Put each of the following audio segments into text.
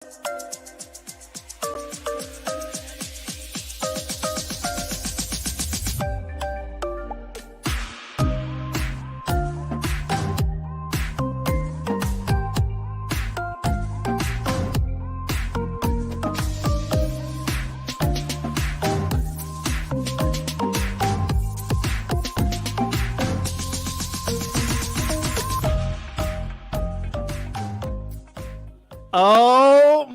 Oh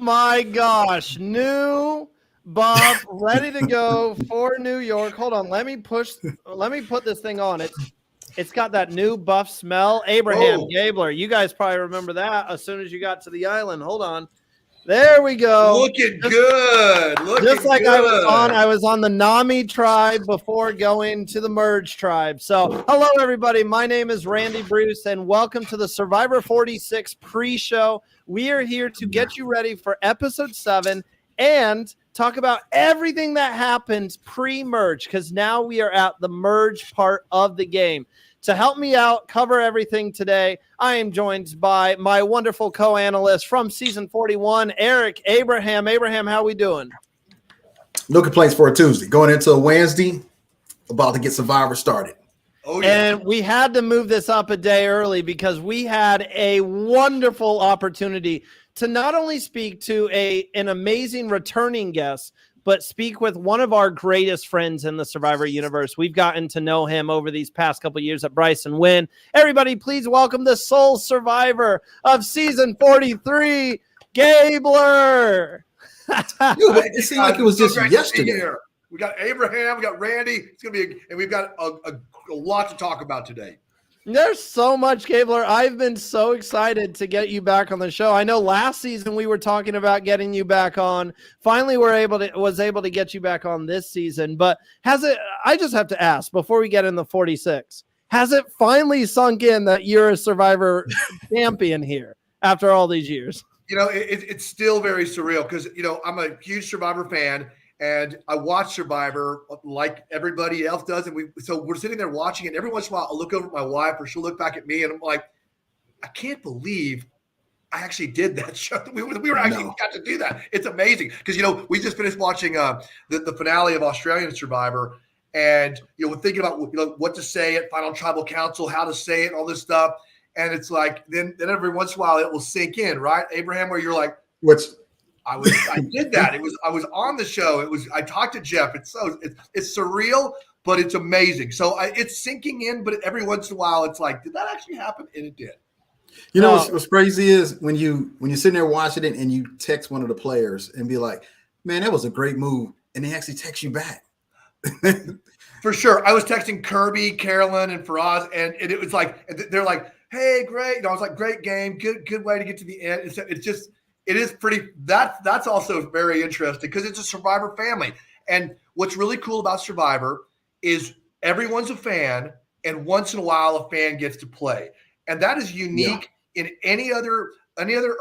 my gosh, new buff ready to go for New York. Hold on, let me put this thing on. It's got that new buff smell. Abraham Gabler, you guys probably remember that as soon as you got to the island. Hold on. There we go. Looking good. Just like good. I was on the Nami tribe before going to the Merge tribe. So, hello everybody. My name is Randy Bruce, and welcome to the Survivor 46 pre-show. We are here to get you ready for episode 7 and talk about everything that happened pre-merge, because now we are at the merge part of the game. To help me out, cover everything today, I am joined by my wonderful co-analyst from season 41, Eric Abraham. Abraham, how we doing? No complaints for a Tuesday. Going into a Wednesday, about to get Survivor started. Oh, yeah. And we had to move this up a day early because we had a wonderful opportunity to not only speak to an amazing returning guest, but speak with one of our greatest friends in the Survivor universe. We've gotten to know him over these past couple of years at Bryce and Wynn. Everybody, please welcome the sole survivor of season 43, Gabler. It seemed like it was just yesterday. We got Abraham, we got Randy. It's gonna be, and we've got a lot to talk about today. There's so much, Gabler. I've been so excited to get you back on the show. I know last season we were talking about getting you back on. Finally, was able to get you back on this season. But I just have to ask before we get in the 46, has it finally sunk in that you're a Survivor champion here after all these years? You know, it's still very surreal because, you know, I'm a huge Survivor fan. And I watch Survivor like everybody else does. And so we're sitting there watching it. And every once in a while, I'll look over at my wife or she'll look back at me and I'm like, I can't believe I actually did that show. We were actually got to do that. It's amazing. Because, you know, we just finished watching the finale of Australian Survivor. And, you know, we're thinking about, you know, what to say at Final Tribal Council, how to say it, all this stuff. And it's like, then every once in a while it will sink in, right, Abraham, where you're like, I did that. I was on the show. I talked to Jeff. It's surreal, but it's amazing. So it's sinking in, but every once in a while it's like, did that actually happen? And it did. You know what's crazy is when you're sitting there watching it and you text one of the players and be like, man, that was a great move. And they actually text you back. For sure. I was texting Kirby, Carolyn, and Faraz, and it was like, they're like, hey, great. And I was like, great game. Good way to get to the end. It is pretty. That's also very interesting because it's a Survivor family. And what's really cool about Survivor is everyone's a fan, and once in a while a fan gets to play, and that is unique in any other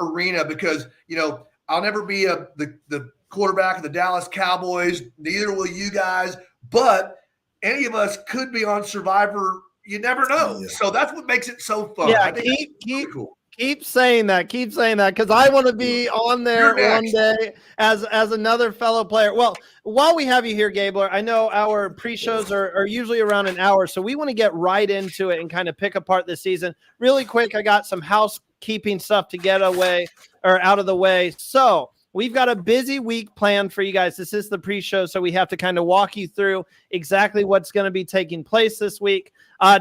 arena because, you know, I'll never be the quarterback of the Dallas Cowboys. Neither will you guys. But any of us could be on Survivor. You never know. Yeah. So that's what makes it so fun. Yeah, keep cool. Keep saying that, because I want to be on there one day as another fellow player. Well, while we have you here, Gabler, I know our pre-shows are usually around an hour, so we want to get right into it and kind of pick apart this season. Really quick, I got some housekeeping stuff to get out of the way. So we've got a busy week planned for you guys. This is the pre-show, so we have to kind of walk you through exactly what's going to be taking place this week.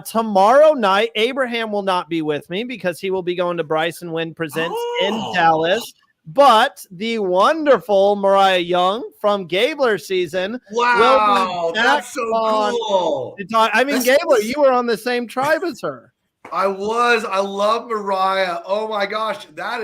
Tomorrow night, Abraham will not be with me because he will be going to Bryce and Wynn Presents in Dallas. But the wonderful Mariah Young from Gabler season will be back. That's so cool. I mean, Gabler, you were on the same tribe as her. I was. I love Mariah. Oh my gosh, you're gonna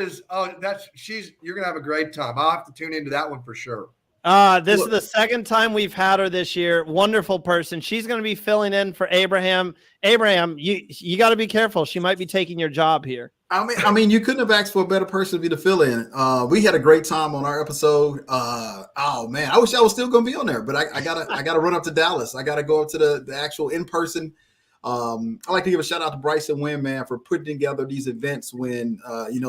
have a great time. I'll have to tune into that one for sure. This is the second time we've had her this year. Wonderful person. She's going to be filling in for Abraham. Abraham, you got to be careful. She might be taking your job here. I mean, you couldn't have asked for a better person to be the fill-in. We had a great time on our episode. Oh man, I wish I was still going to be on there, but I gotta run up to Dallas. I gotta go up to the actual in-person I like to give a shout out to Bryson Wynn, man, for putting together these events when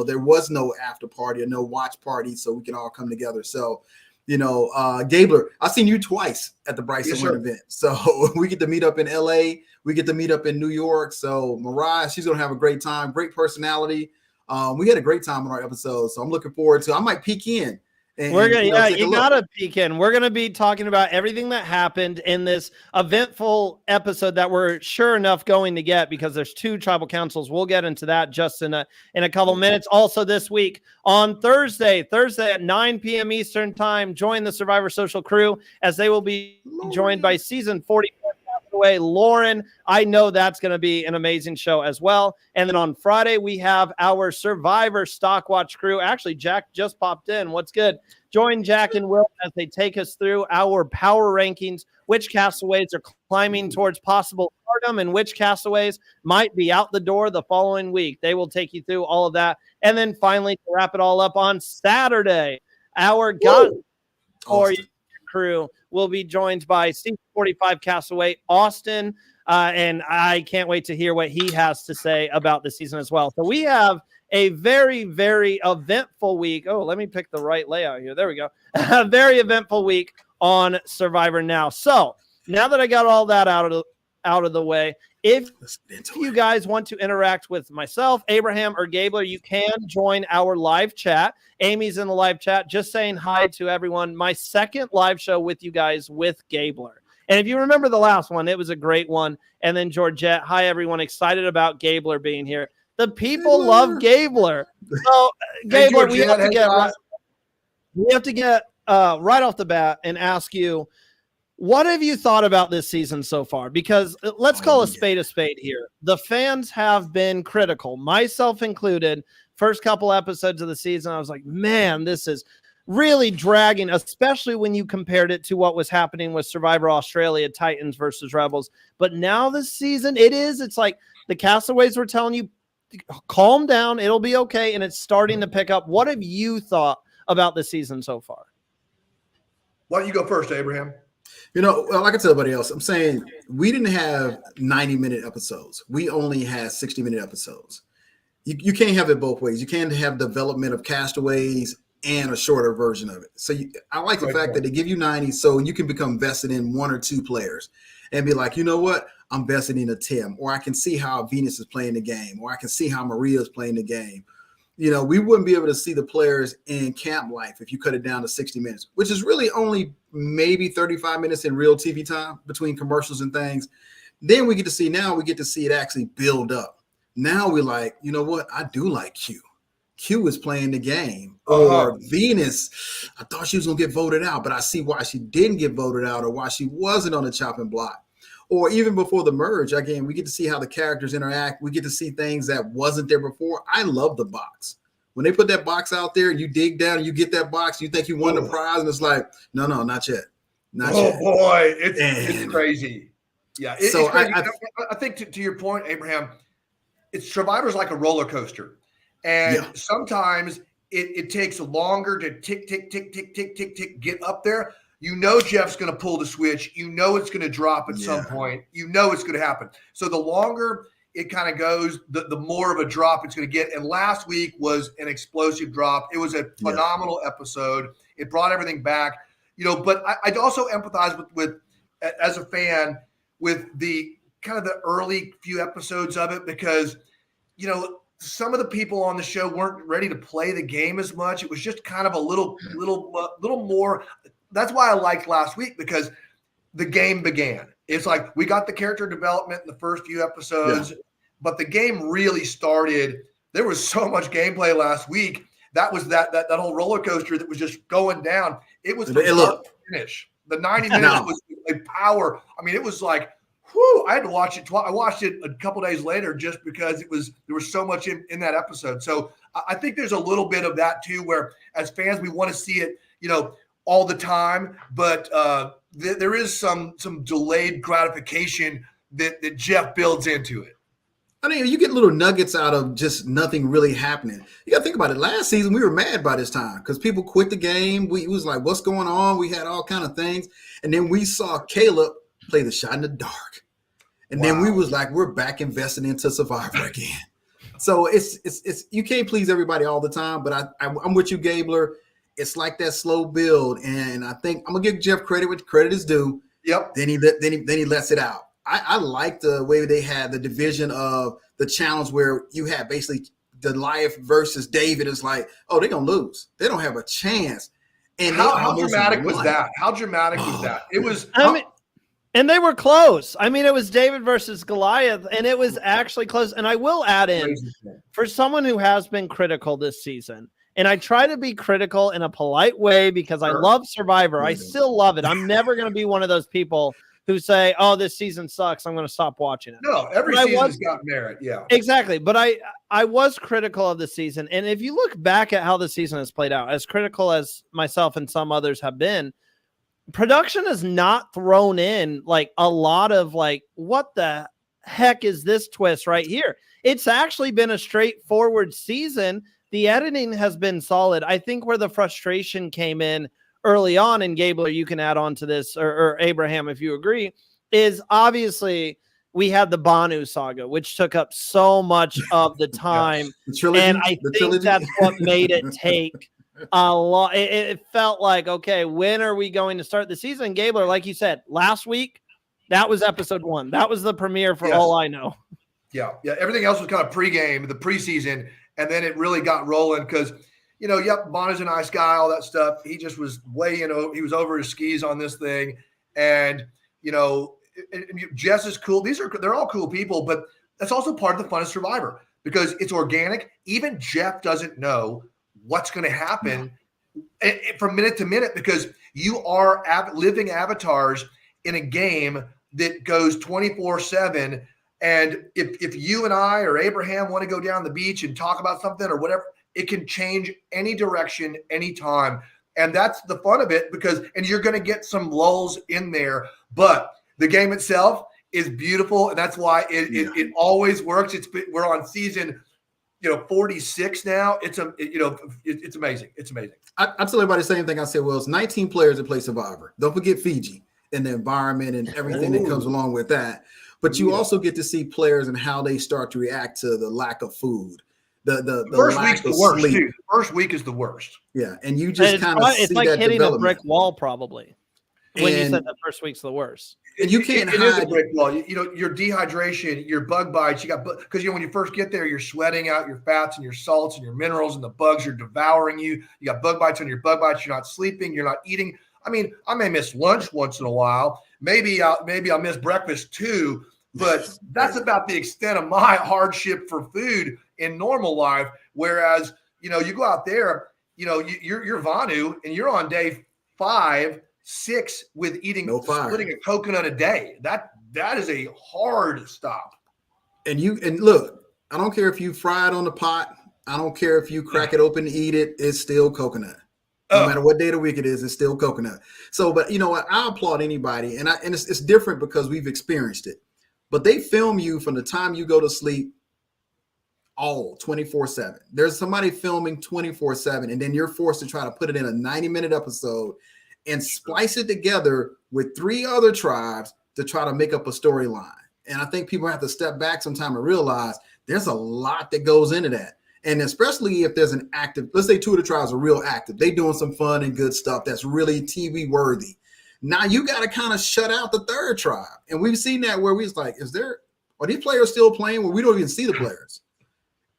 there was no after party or no watch party, so we can all come together. So, Gabler, I've seen you twice at the Bryson Wynn event. So we get to meet up in LA, we get to meet up in New York. So Mariah, she's gonna have a great time, great personality. We had a great time on our episode, so I'm looking forward to. I might peek in. We're gonna, you gotta peek in. We're gonna be talking about everything that happened in this eventful episode that we're sure enough going to get, because there's 2 tribal councils. We'll get into that just in a couple minutes. Also this week on Thursday at 9 p.m. Eastern time, join the Survivor Social crew as they will be joined by season 44 away Lauren. I know that's going to be an amazing show as well. And then on Friday we have our Survivor Stock Watch crew. Actually, Jack just popped in. What's good? Join Jack and Will as they take us through our power rankings, which castaways are climbing towards possible stardom and which castaways might be out the door the following week. They will take you through all of that. And then finally, to wrap it all up on Saturday, our God crew will be joined by season 45 castaway Austin, and I can't wait to hear what he has to say about the season as well. So we have a very, very eventful week. Oh, let me pick the right layout here. There we go. A very eventful week on Survivor Now. So now that I got all that out of the way, if you guys want to interact with myself, Abraham, or Gabler, you can join our live chat. Amy's in the live chat, just saying hi to everyone. My second live show with you guys with Gabler. And if you remember the last one, it was a great one. And then Georgette, hi, everyone. Excited about Gabler being here. The people love Gabler. So, Gabler, we have to get right off the bat and ask you, what have you thought about this season so far? Because let's call a spade here. The fans have been critical, myself included. First couple episodes of the season, I was like, man, this is really dragging, especially when you compared it to what was happening with Survivor Australia, Titans versus Rebels. But now this season, it's like the castaways were telling you, calm down, it'll be okay, and it's starting to pick up. What have you thought about the season so far? Why don't you go first, Abraham? Like I tell everybody else, I'm saying we didn't have 90-minute episodes. We only had 60-minute episodes. You can't have it both ways. You can't have development of castaways and a shorter version of it. So I like the fact that they give you 90 so you can become vested in 1 or 2 players and be like, you know what? I'm vested in a Tim, or I can see how Venus is playing the game, or I can see how Maria is playing the game. We wouldn't be able to see the players in camp life if you cut it down to 60 minutes, which is really only maybe 35 minutes in real TV time between commercials and things. Then we get to see it actually build up. Now we're like, you know what? I do like Q. Q is playing the game. Or Venus, I thought she was going to get voted out, but I see why she didn't get voted out or why she wasn't on the chopping block. Or even before the merge, again, we get to see how the characters interact. We get to see things that wasn't there before. I love the box. When they put that box out there and you dig down and you get that box, you think you won the prize, and it's like, no, not yet. Not yet. Oh, boy, it's crazy. Yeah, it's crazy. I think to your point, Abraham, Survivor's like a roller coaster. And sometimes it takes longer to tick, get up there. Jeff's going to pull the switch. It's going to drop at some point. It's going to happen. So the longer it kind of goes, the more of a drop it's going to get. And last week was an explosive drop. It was a phenomenal episode. It brought everything back. But I'd also empathize with as a fan with the kind of the early few episodes of it, because some of the people on the show weren't ready to play the game as much. It was just kind of a little more. That's why I liked last week, because the game began. It's like we got the character development in the first few episodes, but the game really started. There was so much gameplay last week. That was that whole roller coaster that was just going down. It was the finish. The 90 minutes was a power. I mean, it was like, whew, I had to watch it. I watched it a couple days later just because there was so much in that episode. So I think there's a little bit of that too, where as fans, we want to see it, all the time, but there is some delayed gratification that Jeff builds into it. I mean, you get little nuggets out of just nothing really happening. You got to think about it. Last season, we were mad by this time because people quit the game. We was like, what's going on? We had all kind of things. And then we saw Caleb play the shot in the dark. And then we was like, we're back investing into Survivor again. So it's you can't please everybody all the time, but I'm with you, Gabler. It's like that slow build, and I think I'm gonna give Jeff credit what credit is due. Yep. Then he lets it out. I like the way they had the division of the challenge where you had basically Goliath versus David. Is like, oh, they're gonna lose. They don't have a chance. And how dramatic was that? How dramatic was that? It was. And they were close. I mean, it was David versus Goliath, and it was actually close. And I will add in, for someone who has been critical this season, and I try to be critical in a polite way because I love Survivor. I still love it. I'm never going to be one of those people who say, oh, this season sucks, I'm going to stop watching it. No, every season's got merit. Yeah, exactly. But I was critical of the season. And if you look back at how the season has played out, as critical as myself and some others have been, production has not thrown in like a lot of like, what the heck is this twist right here? It's actually been a straightforward season. The editing has been solid. I think where the frustration came in early on, and Gabler, you can add on to this, or Abraham, if you agree, is obviously we had the Banu saga, which took up so much of the time. And I think that's what made it take a lot. It felt like, okay, when are we going to start the season? Gabler, like you said, last week, that was episode 1. That was the premiere for all I know. Yeah. Everything else was kind of pregame, the preseason, and then it really got rolling because, Bono's a nice guy, all that stuff. He just was he was over his skis on this thing. And, Jess is cool. They're all cool people, but that's also part of the fun of Survivor because it's organic. Even Jeff doesn't know what's going to happen from minute to minute because you are living avatars in a game that goes 24/7. And if you and I or Abraham want to go down the beach and talk about something or whatever, it can change any direction, anytime. And that's the fun of it and you're going to get some lulls in there, but the game itself is beautiful. And that's why it always works. We're on season 46 now. It's amazing. It's amazing. I tell everybody the same thing I said. Well, it's 19 players that play Survivor. Don't forget Fiji and the environment and everything that comes along with that. But you also get to see players and how they start to react to the lack of food. The first week's the worst. Too. The first week is the worst. Yeah, and you just kind of see it's like that hitting a brick wall, probably. When you said the first week's the worst. And you can't hide. It is a brick wall. Your dehydration, your bug bites. You got because when you first get there, you're sweating out your fats and your salts and your minerals, and the bugs are devouring you. You got bug bites on your bug bites. You're not sleeping. You're not eating. I mean, I may miss lunch once in a while. Maybe I'll miss breakfast too. But that's about the extent of my hardship for food in normal life. Whereas, you go out there, you're Vanu and you're on day 5, 6 with splitting a coconut a day. That is a hard stop. And look, I don't care if you fry it on the pot. I don't care if you crack it open and eat it. It's still coconut. No matter what day of the week it is, it's still coconut. So, but you know what? I applaud anybody. And it's different because we've experienced it. But they film you from the time you go to sleep all 24/7. There's somebody filming 24/7, and then you're forced to try to put it in a 90-minute episode and splice it together with 3 other tribes to try to make up a storyline. And I think people have to step back sometime and realize there's a lot that goes into that. And especially if there's an active, let's say 2 of the tribes are real active. They doing some fun and good stuff that's really TV worthy. Now you got to kind of shut out the 3rd tribe. And we've seen that where we was like, are these players still playing? Well, we don't even see the players.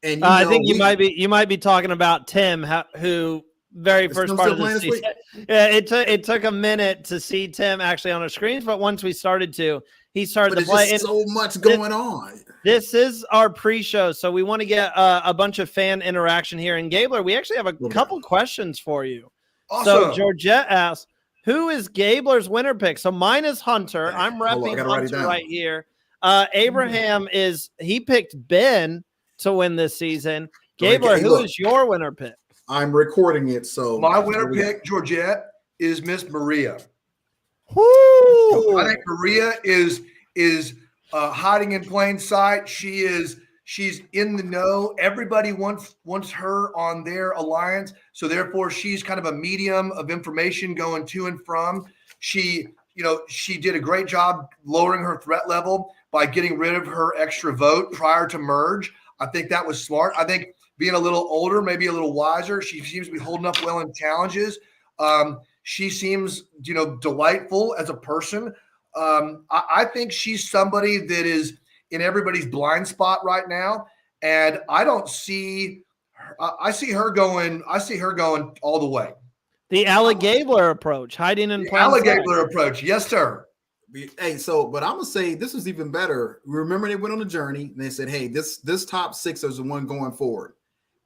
And I think you might be talking about Tim, who very first part of the season. Yeah, it took a minute to see Tim actually on our screens, but once we started to, he started to play. Just so much going on. This is our pre-show, so we want to get a bunch of fan interaction here. And Gabler, we actually have a couple questions for you. Awesome. So Georgette asks, who is Gabler's winner pick? So mine is Hunter. I'm repping Hunter right here. Abraham he picked Ben to win this season. Gabler, who is your winner pick? I'm recording it. So my winner pick, Georgette, is Miss Maria. Woo! I think Maria is hiding in plain sight. She's in the know. Everybody wants her on their alliance. So therefore she's kind of a medium of information going to and from. She, she did a great job lowering her threat level by getting rid of her extra vote prior to merge. I think that was smart. I think being a little older, maybe a little wiser, she seems to be holding up well in challenges. She seems, delightful as a person. I think she's somebody that is in everybody's blind spot right now. And I don't see I see her going all the way. The Gabler approach, hiding in plain sight. Gabler approach. Yes, sir. Hey, but I'm gonna say this was even better. Remember, they went on a journey and they said, "Hey, this top six is the one going forward."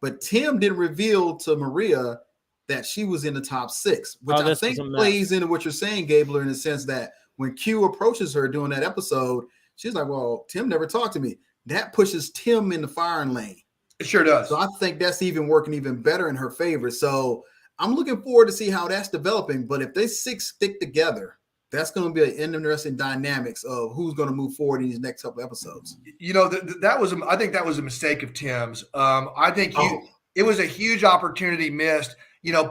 But Tim didn't reveal to Maria that she was in the top six, which I think plays into what you're saying, Gabler, in the sense that when Q approaches her during that episode, she's like, "Well, Tim never talked to me." That pushes Tim in the firing lane. It sure does. So I think that's even working even better in her favor. So I'm looking forward to see how that's developing. But if they six stick together, that's going to be an interesting dynamics of who's going to move forward in these next couple episodes. I think that was a mistake of Tim's. I think it was a huge opportunity missed.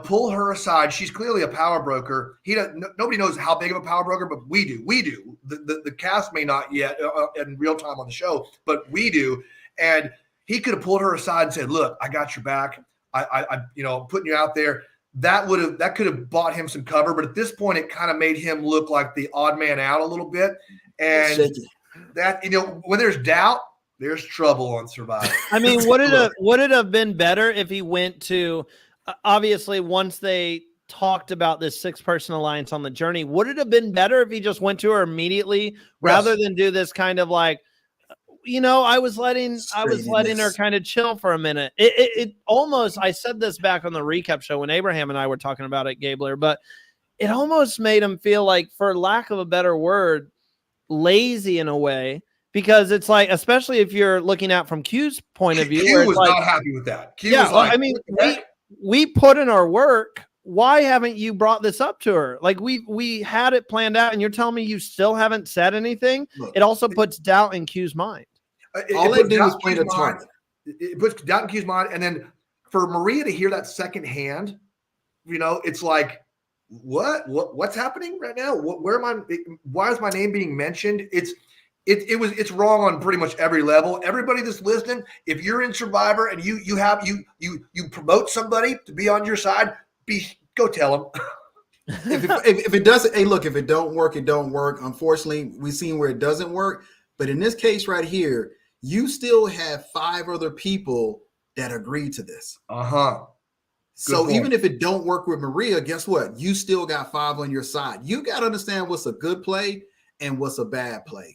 Pull her aside. She's clearly a power broker. Nobody knows how big of a power broker, but we do. We do. The cast may not yet in real time on the show, but we do. And he could have pulled her aside and said, "Look, I got your back. I'm putting you out there." That could have bought him some cover, but at this point, it kind of made him look like the odd man out a little bit. And that when there's doubt, there's trouble on Survivor. I mean, would it have been better if he went to obviously once they talked about this 6-person alliance on the journey? Would it have been better if he just went to her immediately rather than do this kind of like? I was letting her kind of chill for a minute. It almost, I said this back on the recap show when Abraham and I were talking about it, Gabler, but it almost made him feel like, for lack of a better word, lazy in a way, because it's like, especially if you're looking at from Q's point of view. Q was not happy with that. Q was like, I mean, we put in our work. Why haven't you brought this up to her? Like we had it planned out and you're telling me you still haven't said anything? Look, it also puts doubt in Q's mind. All they do is play the target. It puts doubt in Q's mind. And then for Maria to hear that secondhand, it's like, what's happening right now? Why is my name being mentioned? It's wrong on pretty much every level. Everybody that's listening, if you're in Survivor and you promote somebody to be on your side, go tell them. if it doesn't, hey, look, if it don't work, it don't work. Unfortunately, we've seen where it doesn't work. But in this case right here, you still have 5 other people that agreed to this. So even if it don't work with Maria, guess what? You still got 5 on your side. You got to understand what's a good play and what's a bad play.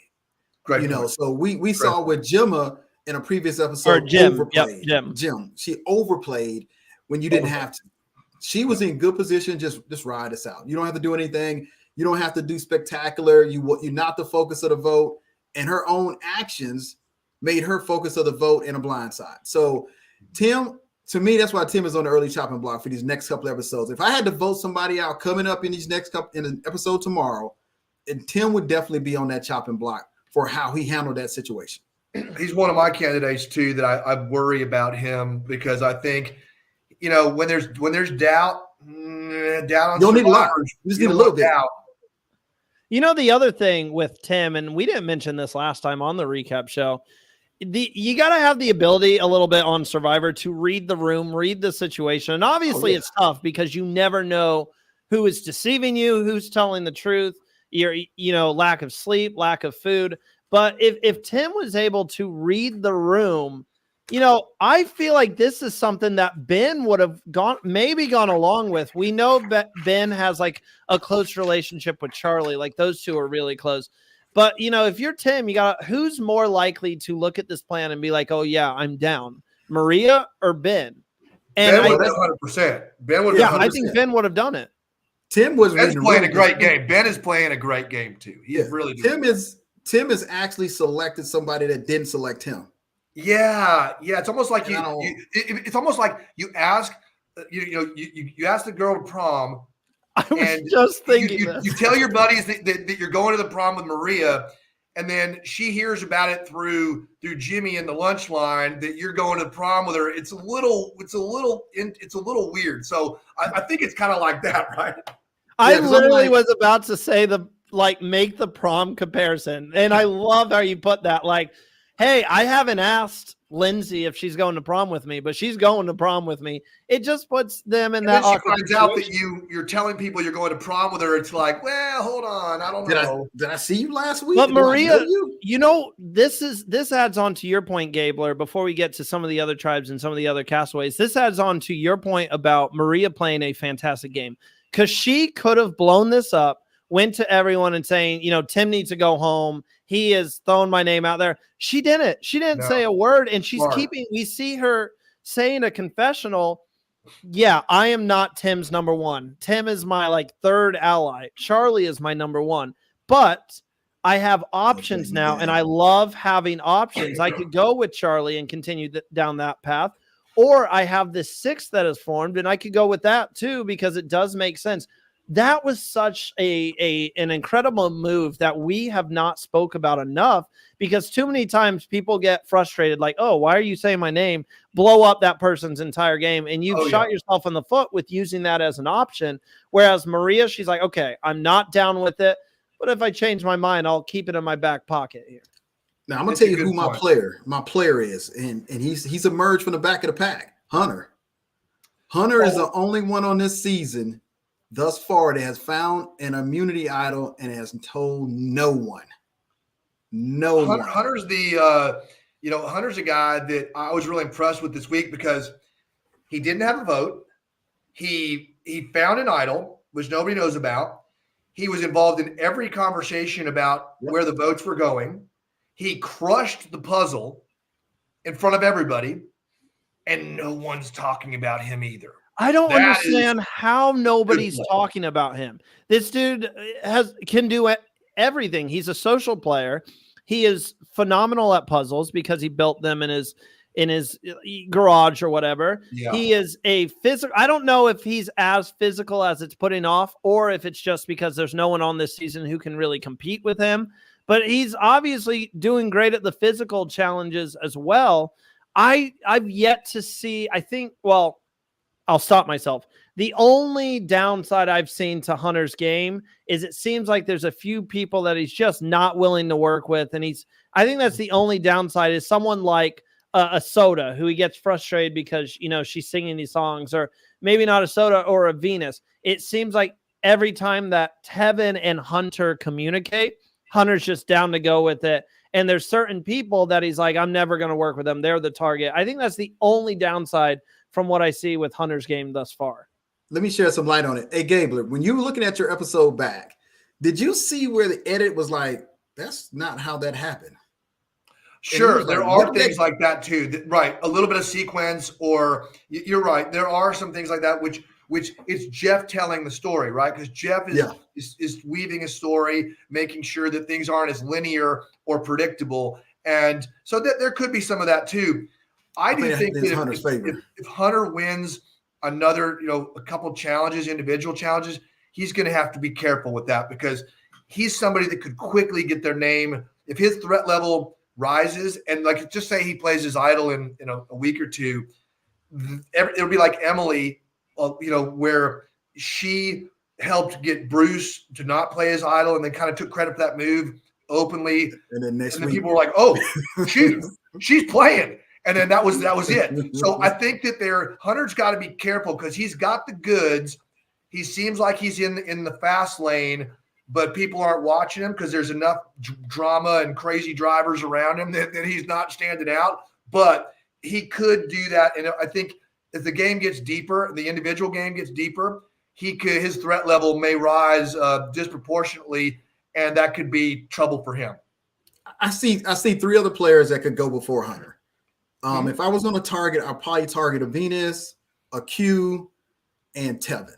Great point. So we saw with Gemma in a previous episode, overplayed. Jim. She overplayed when you didn't have to. She was in good position. Just ride us out. You don't have to do anything. You don't have to do spectacular. You're not the focus of the vote. And her own actions made her focus of the vote in a blind side. So Tim, to me, that's why Tim is on the early chopping block for these next couple episodes. If I had to vote somebody out coming up in these next couple in an episode tomorrow, and Tim would definitely be on that chopping block for how he handled that situation. He's one of my candidates too that I worry about him because I think, when there's doubt on you don't need a lot. You just need a little bit. Doubt. The other thing with Tim, and we didn't mention this last time on the recap show, you got to have the ability a little bit on Survivor to read the room, read the situation. And obviously it's tough because you never know who is deceiving you, who's telling the truth, your, lack of sleep, lack of food. But if Tim was able to read the room, I feel like this is something that Ben would have gone along with. We know Ben has like a close relationship with Charlie. Like those two are really close. But, if you're Tim, who's more likely to look at this plan and be like, oh, yeah, I'm down? Maria or Ben? And Ben would have 100%. Ben would have 100%. I think Ben would have done it. Tim was playing a great game. Ben is playing a great game, too. He is really doing Tim has actually selected somebody that didn't select him. Yeah. It's almost like it's almost like you ask, you ask the girl to prom. I was just thinking you tell your buddies that you're going to the prom with Maria, and then she hears about it through Jimmy in the lunch line that you're going to the prom with her. It's a little weird. So I think it's kind of like that, right? I literally was about to say the like make the prom comparison. And I love how you put that. Like, hey, I haven't asked Lindsay if she's going to prom with me, but she's going to prom with me. It just puts them in that then she awkward finds out that situation. you're telling people you're going to prom with her. It's like, well, hold on, I don't know. Did I see you last week? But Do I know Maria, you? this adds on to your point, Gabler, before we get to some of the other tribes and some of the other castaways. This adds on to your point about Maria playing a fantastic game, because she could have blown this up, went to everyone and saying, Tim needs to go home. He is throwing my name out there. She didn't. She didn't say a word, and she's we see her saying a confessional. Yeah, I am not Tim's number one. Tim is my third ally. Charlie is my number one. But I have options now, and I love having options. I could go with Charlie and continue down that path, or I have this sixth that is formed, and I could go with that too, because it does make sense. That was such an incredible move that we have not spoke about enough, because too many times people get frustrated, like, oh, why are you saying my name? Blow up that person's entire game. And you've shot yourself in the foot with using that as an option. Whereas Maria, she's like, okay, I'm not down with it, but if I change my mind, I'll keep it in my back pocket here. Now I'm gonna tell you who my player is, and he's emerged from the back of the pack. Hunter is the only one on this season thus far that has found an immunity idol and has told no one. Hunter's Hunter's a guy that I was really impressed with this week, because he didn't have a vote. He found an idol, which nobody knows about. He was involved in every conversation about where the votes were going. He crushed the puzzle in front of everybody, and no one's talking about him either. I don't understand how nobody's talking about him. This dude can do everything. He's a social player. He is phenomenal at puzzles because he built them in his garage or whatever. Yeah. He is a physical. I don't know if he's as physical as it's putting off, or if it's just because there's no one on this season who can really compete with him. But he's obviously doing great at the physical challenges as well. I've yet to see. I'll stop myself. The only downside I've seen to Hunter's game is it seems like there's a few people that he's just not willing to work with. And I think that's the only downside, is someone like a Soda, who he gets frustrated because, she's singing these songs, or maybe not a Soda or a Venus. It seems like every time that Tevin and Hunter communicate, Hunter's just down to go with it. And there's certain people that he's like, I'm never going to work with them. They're the target. I think that's the only downside from what I see with Hunter's game thus far. Let me share some light on it. Hey, Gabler, when you were looking at your episode back, did you see where the edit was like, that's not how that happened? Sure, there are things like that too. Right, a little bit of sequence, or you're right. There are some things like that, which it's Jeff telling the story, right? Because Jeff is weaving a story, making sure that things aren't as linear or predictable, and so there could be some of that too. I do think that if Hunter wins another, a couple challenges, individual challenges, he's going to have to be careful with that, because he's somebody that could quickly get their name. If his threat level rises, and just say he plays his idol in a week or two, it'll be like Emily, where she helped get Bruce to not play his idol, and then kind of took credit for that move openly. And then people were like, "Oh, she's playing." And then that was it. So I think that Hunter's got to be careful, because he's got the goods. He seems like he's in the fast lane, but people aren't watching him because there's enough drama and crazy drivers around him that he's not standing out. But he could do that. And I think as the game gets deeper, the individual game gets deeper, his threat level may rise disproportionately, and that could be trouble for him. I see three other players that could go before Hunter. If I was on a target, I'd probably target a Venus, a Q, and Tevin.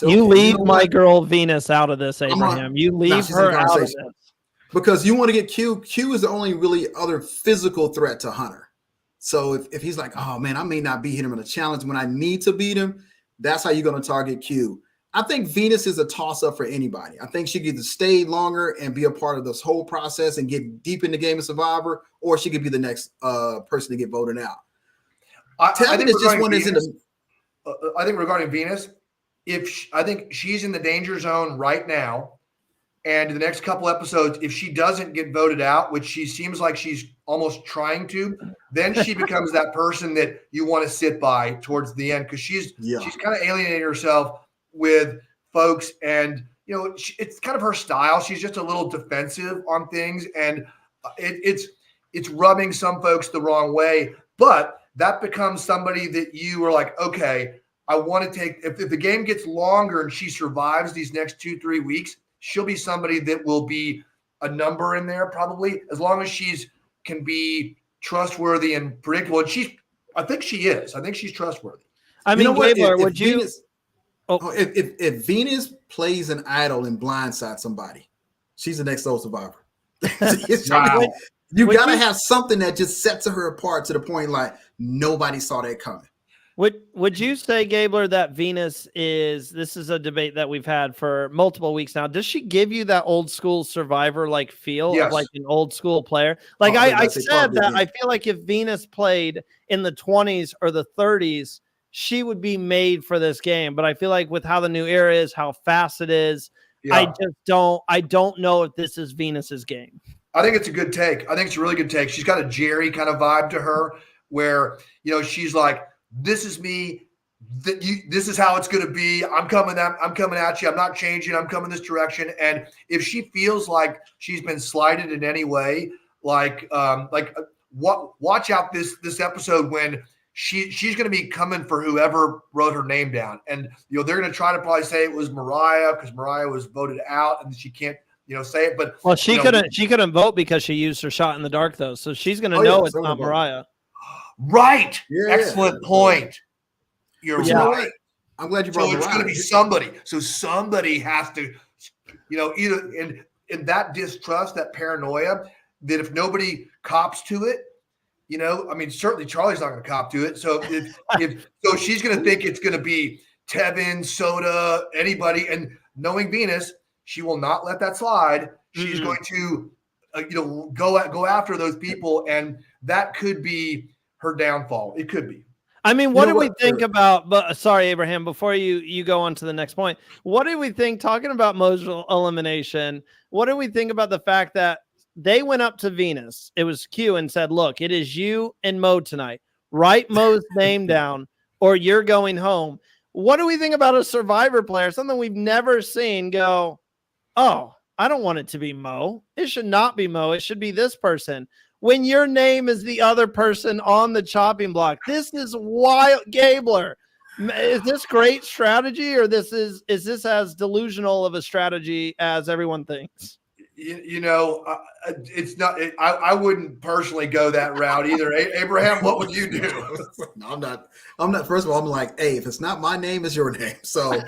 Leave my girl Venus out of this, Abraham. You leave her out of this. Because you want to get Q. Q is the only really other physical threat to Hunter. So if he's like, oh man, I may not beat him in a challenge when I need to beat him, that's how you're going to target Q. I think Venus is a toss-up for anybody. I think she could either stay longer and be a part of this whole process and get deep in the game of Survivor, or she could be the next person to get voted out. I think regarding Venus, I think she's in the danger zone right now, And the next couple episodes, if she doesn't get voted out, which she seems like she's almost trying to, then she becomes that person that you want to sit by towards the end, because she's kind of alienating herself with folks, and it's kind of her style. She's just a little defensive on things, and it's rubbing some folks the wrong way. But that becomes somebody that you are like, okay, I want to take. If the game gets longer and she survives these next 2-3 weeks, she'll be somebody that will be a number in there probably, as long as she's can be trustworthy and predictable. And I think she is. I think she's trustworthy. I mean, Gabler, would you? Venus, if Venus plays an idol and blindsides somebody, she's the next Soul Survivor. Wow. You got to have something that just sets her apart to the point like nobody saw that coming. Would you say, Gabler, that Venus this is a debate that we've had for multiple weeks now. Does she give you that old school Survivor like feel of like an old school player? Like I said that I feel like if Venus played in the 20s or the 30s, she would be made for this game. But I feel like with how the new era is, how fast it is, I don't know if this is Venus's game. I think it's a good take. I think it's a really good take. She's got a Jerry kind of vibe to her where, she's like, this is me. This is how it's going to be. I'm coming at you. I'm not changing. I'm coming this direction. And if she feels like she's been slighted in any way, watch out this episode when she's going to be coming for whoever wrote her name down. And, they're going to try to probably say it was Mariah because Mariah was voted out and she can't, say it. But she couldn't vote because she used her shot in the dark though. So she's going to know it's not Mariah. Right. Yeah. Excellent point. You're right. I'm glad you brought it up. So it's going to be somebody. So somebody has to, either in that distrust, that paranoia, that if nobody cops to it, certainly Charlie's not going to cop to it. So so she's going to think it's going to be Tevin, Soda, anybody, and knowing Venus, she will not let that slide. She's going to, go after those people, and that could be her downfall. It could be. I mean, what do we think about? But sorry, Abraham. Before you go on to the next point, what do we think? Talking about Mo's elimination, what do we think about the fact that they went up to Venus? It was Q and said, "Look, it is you and Mo tonight. Write Mo's name down, or you're going home." What do we think about a Survivor player? Something we've never seen go, "Oh, I don't want it to be Mo. It should not be Mo. It should be this person." When your name is the other person on the chopping block. This is wild. Gabler, is this great strategy, or is this as delusional of a strategy as everyone thinks? It's not. I wouldn't personally go that route either. Abraham, what would you do? No, I'm not. First of all, I'm like, hey, if it's not my name, it's your name. So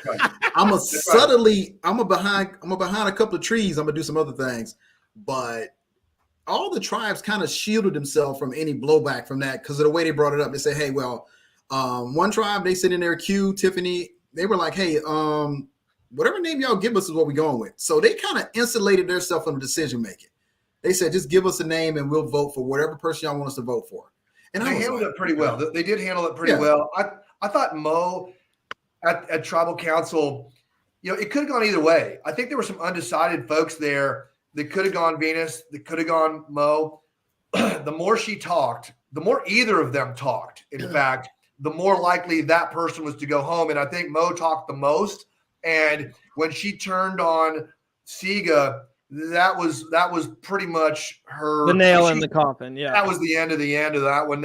I'm behind a couple of trees. I'm gonna do some other things, but all the tribes kind of shielded themselves from any blowback from that because of the way they brought it up. They said, hey, well, one tribe, they sit in there, Q, Tiffany, they were like, hey, whatever name y'all give us is what we're going with. So they kind of insulated themselves from the decision making. They said, just give us a name and we'll vote for whatever person y'all want us to vote for. And they handled it pretty well. They did handle it pretty well. I thought Mo at Tribal Council, it could have gone either way. I think there were some undecided folks there that could have gone Venus, that could have gone Mo. The more she talked, the more either of them talked, in fact, the more likely that person was to go home. And I think Mo talked the most. And when she turned on Siga, that was pretty much the nail in the coffin. Yeah. That was the end of that one.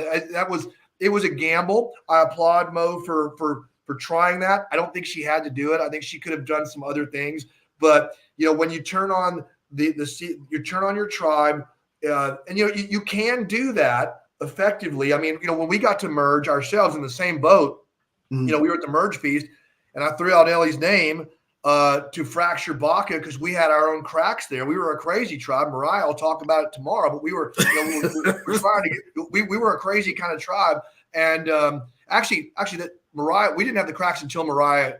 It was a gamble. I applaud Mo for trying that. I don't think she had to do it. I think she could have done some other things. But, when you turn on you turn on your tribe, and you can do that effectively. I mean, when we got to merge ourselves in the same boat, we were at the merge feast, and I threw out Ellie's name to fracture Baca because we had our own cracks there. We were a crazy tribe. Mariah will talk about it tomorrow, but we were we were a crazy kind of tribe. And actually that Mariah, we didn't have the cracks until Mariah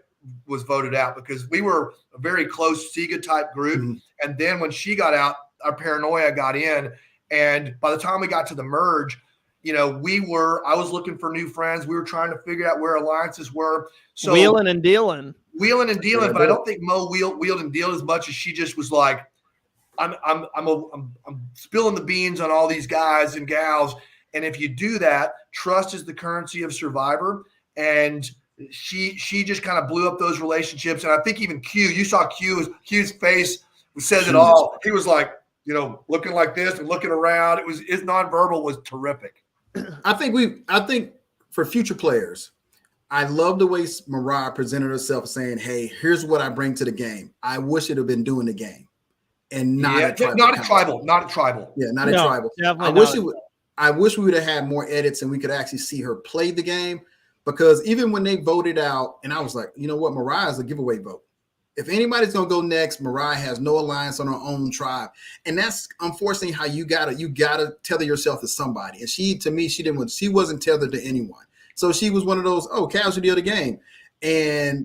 was voted out because we were a very close Siga type group. And then when she got out, our paranoia got in. And by the time we got to the merge, I was looking for new friends. We were trying to figure out where alliances were. So wheeling and dealing. Wheeling and dealing, but I don't think Mo wheeled and dealed as much as she just was like, I'm spilling the beans on all these guys and gals. And if you do that, trust is the currency of Survivor. And she just kind of blew up those relationships. And I think even you saw Q's face says it all. He was like, looking like this and looking around. His nonverbal was terrific. I think for future players, I love the way Mariah presented herself, saying, "Hey, here's what I bring to the game. I wish it had been doing the game, and not a tribal. Not a tribal. Yeah, not a tribal. I wish we would have had more edits and we could actually see her play the game, because even when they voted out, and I was like, you know what, Mariah's a giveaway vote. If anybody's gonna go next, Mariah has no alliance on her own tribe, and that's unfortunately how you gotta tether yourself to somebody. And she wasn't tethered to anyone. So she was one of those, casualty of the game.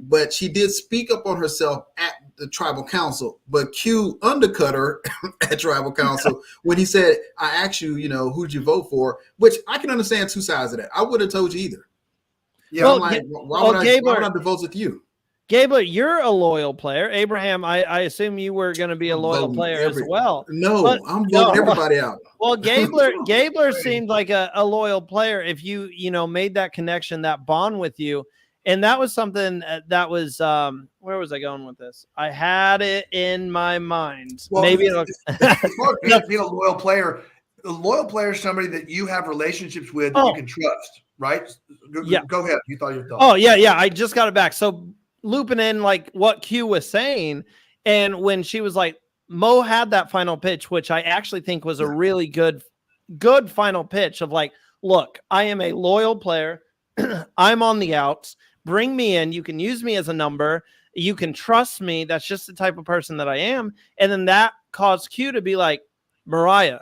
But she did speak up on herself at the tribal council, but Q undercut her at tribal council when he said, I asked you, who'd you vote for? Which I can understand two sides of that. I wouldn't have told you either. Yeah, well, why would I have to vote with you? Gabler, you're a loyal player. Abraham, I assume you were going to be a loyal player as well. No, I'm voting everybody out. Well, Gabler seemed like a loyal player if you made that connection, that bond with you. And that was something that was, where was I going with this? I had it in my mind. Well, maybe being a loyal player. A loyal player is somebody that you have relationships with you can trust, right? Go ahead. You thought your thought. Oh, yeah. I just got it back. So looping in like what Q was saying, and when she was like, Mo had that final pitch, which I actually think was a really good final pitch of like, look, I am a loyal player. I'm on the outs. Bring me in. You can use me as a number. You can trust me. That's just the type of person that I am. And then that caused Q to be like, Mariah,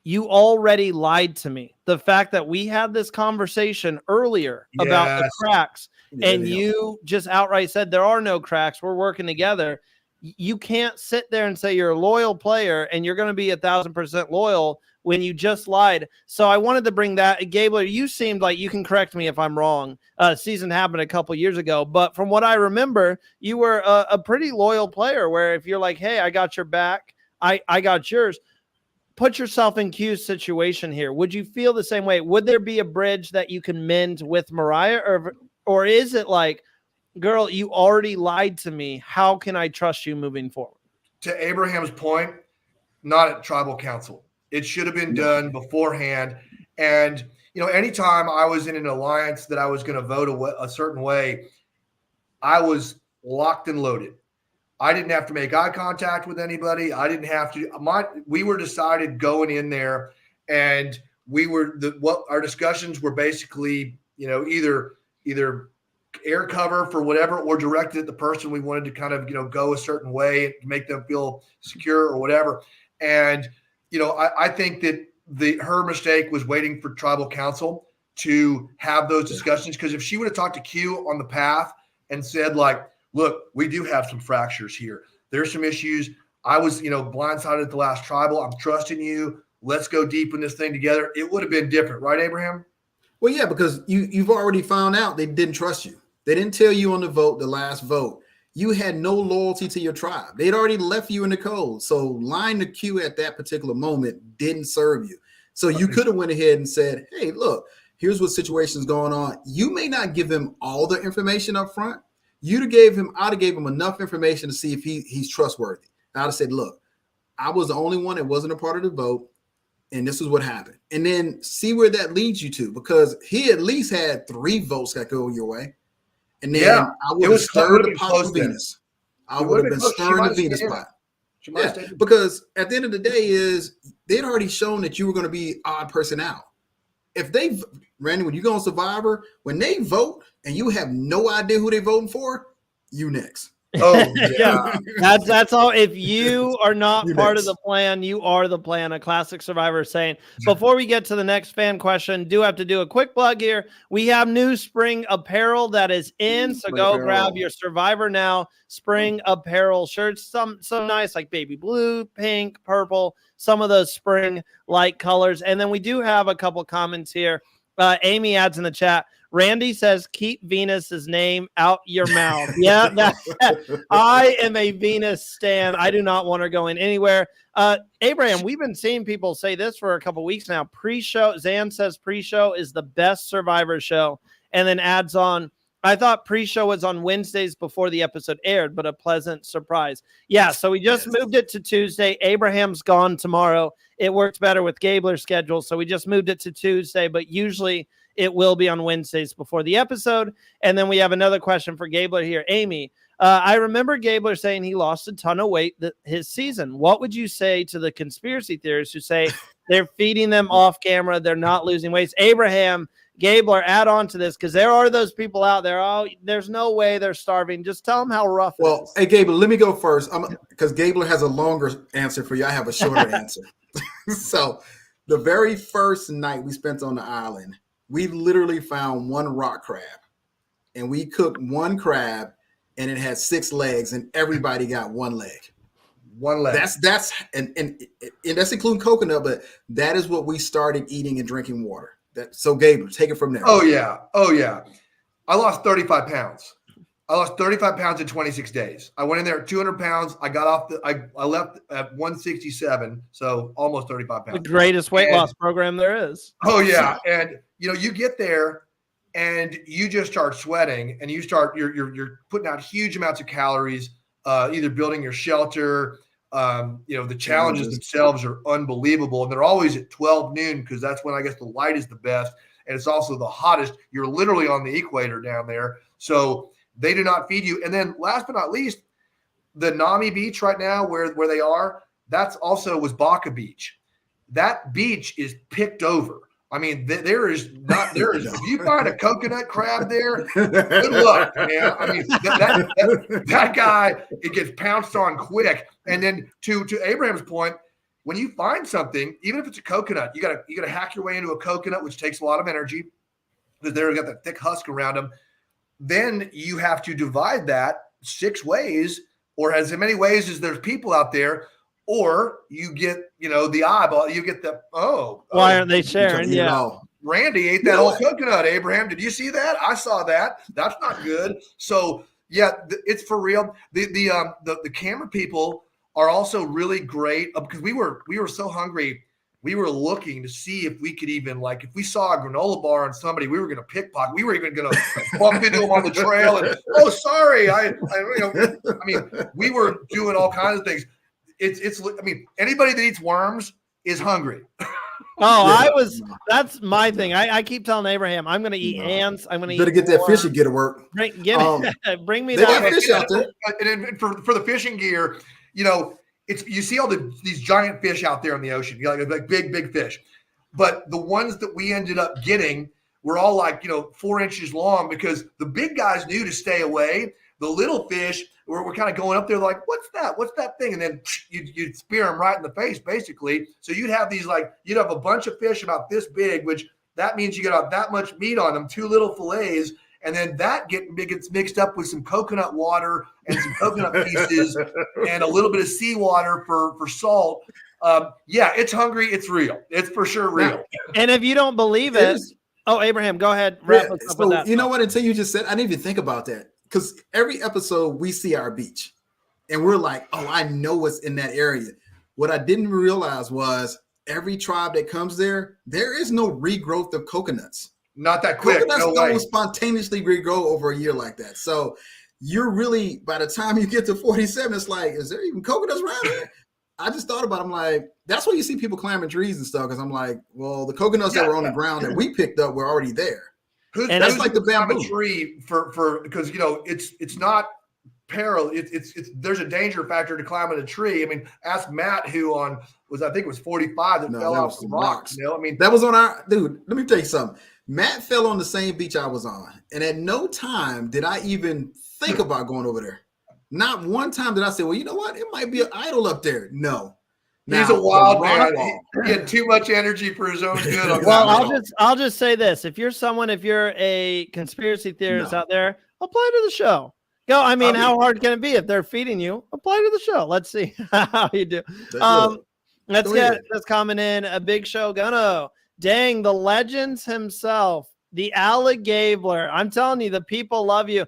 you already lied to me. The fact that we had this conversation earlier about the cracks, and you just outright said there are no cracks. We're working together. You can't sit there and say you're a loyal player and you're going to be 1,000% loyal when you just lied. So I wanted to bring that. Gabler, you seemed like, you can correct me if I'm wrong. Season happened a couple years ago, but from what I remember, you were a pretty loyal player where if you're like, hey, I got your back, I got yours. Put yourself in Q's situation here. Would you feel the same way? Would there be a bridge that you can mend with Mariah, or is it like, girl, you already lied to me. How can I trust you moving forward? To Abraham's point, not at tribal council. It should have been done beforehand. And, anytime I was in an alliance that I was going to vote a certain way, I was locked and loaded. I didn't have to make eye contact with anybody. I didn't have to. We were decided going in there, and our discussions were basically, either air cover for whatever, or directed at the person we wanted to kind of, go a certain way to make them feel secure or whatever. And, I think that her mistake was waiting for tribal council to have those discussions. Because if she would have talked to Q on the path and said, like, look, we do have some fractures here. There's some issues. I was, blindsided at the last tribal. I'm trusting you. Let's go deep in this thing together. It would have been different, right, Abraham? Well, yeah, because you've already found out they didn't trust you. They didn't tell you on the last vote. You had no loyalty to your tribe. They'd already left you in the cold. So lying to Q at that particular moment didn't serve you. So you could have went ahead and said, hey, look, here's what situation's going on. You may not give him all the information up front. I'd have gave him enough information to see if he's trustworthy. I'd have said, look, I was the only one that wasn't a part of the vote, and this is what happened. And then see where that leads you to, because he at least had 3 votes that go your way. And then I would have stirred the pot of Venus. I would have been stirring the Venus pot. Yeah, because at the end of the day they'd already shown that you were going to be odd person out. If Randy, when you go on Survivor, when they vote and you have no idea who they're voting for, you next. Oh yeah. That's all. If you are not You part of next. the plan, you are the plan. A classic survivor saying. Before we get to the next fan question, do have to do a quick plug here. We have new spring apparel that is in, so Spring go apparel. grab your Survivor Now spring apparel shirts. Some nice like baby blue, pink, purple. Some of those spring light colors, and then we do have a couple comments here. Amy adds in the chat. Randy says, keep Venus's name out your mouth. Yeah, I am a Venus stan. I do not want her going anywhere. Abraham, we've been seeing people say this for a couple weeks now. Pre-show, Zan says pre-show is the best Survivor show, and then adds on, I thought pre-show was on Wednesdays before the episode aired, but a pleasant surprise. Yeah, so we just moved it to Tuesday. Abraham's gone tomorrow. It works better with Gabler's schedule, so we just moved it to Tuesday, but usually it will be on Wednesdays before the episode. And then we have another question for Gabler here. Amy, I remember Gabler saying he lost a ton of weight his season. What would you say to the conspiracy theorists who say they're feeding them off camera, they're not losing weight? Abraham, Gabler, add on to this, because there are those people out there. Oh, there's no way they're starving. Just tell them how rough it is. Hey, Gabler, let me go first. Because Gabler has a longer answer for you. I have a shorter answer. So the very first night we spent on the island, we literally found one rock crab, and we cooked one crab, and it had 6 legs, and everybody got 1 leg. 1 leg. That's and that's including coconut, but that is what we started eating and drinking water. So Gabler, take it from there. Oh yeah. I lost 35 pounds. I lost 35 pounds in 26 days. I went in there at 200 pounds. I got off I left at 167, so almost 35 pounds. The greatest weight loss program there is. Oh yeah, and you get there and you just start sweating, and you're putting out huge amounts of calories, either building your shelter. The challenges themselves are unbelievable, and they're always at 12 noon because that's when I guess the light is the best, and it's also the hottest. You're literally on the equator down there, so they do not feed you. And then last but not least, the Nami Beach right now where they are, that's also was Baca Beach. That beach is picked over. I mean, if you find a coconut crab there, good luck, man. I mean, that guy, it gets pounced on quick. And then to Abraham's point, when you find something, even if it's a coconut, you gotta hack your way into a coconut, which takes a lot of energy because they've got that thick husk around them. Then you have to divide that 6 ways, or as many ways as there's people out there. Or you get, the eyeball. You get the why aren't they sharing? Yeah, Randy ate that whole coconut. Abraham, did you see that? I saw that. That's not good. So yeah, it's for real. The camera people are also really great because we were so hungry. We were looking to see if we could even, like, if we saw a granola bar on somebody, we were going to pickpocket. We were even going to bump into them on the trail and, sorry. I mean, we were doing all kinds of things. I mean, anybody that eats worms is hungry. That's my thing. I keep telling Abraham, I'm going to eat ants. I'm going to better get that fish and get to work. Bring me they that got fish out there. And for the fishing gear, you see all these giant fish out there in the ocean, like big fish. But the ones that we ended up getting were all like, 4 inches long because the big guys knew to stay away. The little fish were kind of going up there like, what's that? What's that thing? And then you'd spear them right in the face, basically. So you'd have you'd have a bunch of fish about this big, which that means you got that much meat on them, 2 little fillets. And then that gets mixed up with some coconut water and some coconut pieces and a little bit of seawater for salt. It's hungry. It's real. It's for sure real. And if you don't believe it, Abraham, go ahead. Wrap us up with that. You know what? Until you just said, I didn't even think about that. Because every episode we see our beach and we're like, I know what's in that area. What I didn't realize was every tribe that comes there is no regrowth of coconuts. Not that quick. Coconuts don't spontaneously regrow over a year like that. So you're really, by the time you get to 47, it's like, is there even coconuts around here? I just thought about it. I'm like, that's why you see people climbing trees and stuff. Because I'm like, well, the coconuts that were on the ground that we picked up were already there. That's like the bamboo tree for because it's not peril. It's there's a danger factor to climbing a tree. I mean, ask Matt who I think it was 45 that fell off the rocks. I mean, that was on our dude. Let me tell you something. Matt fell on the same beach I was on, and at no time did I even think about going over there. Not one time did I say, well, you know what? It might be an idol up there. No. He's Now, a wild the man. Rock He had too much energy for his own good. On Well, that one. I'll just say this: if you're a conspiracy theorist No. out there, apply to the show. Go. I mean, how hard can it be if they're feeding you? Apply to the show. Let's see how you do. Let's get this comment in. A big show, Gunno. Dang, the legends himself, the Alec Gabler. I'm telling you, the people love you.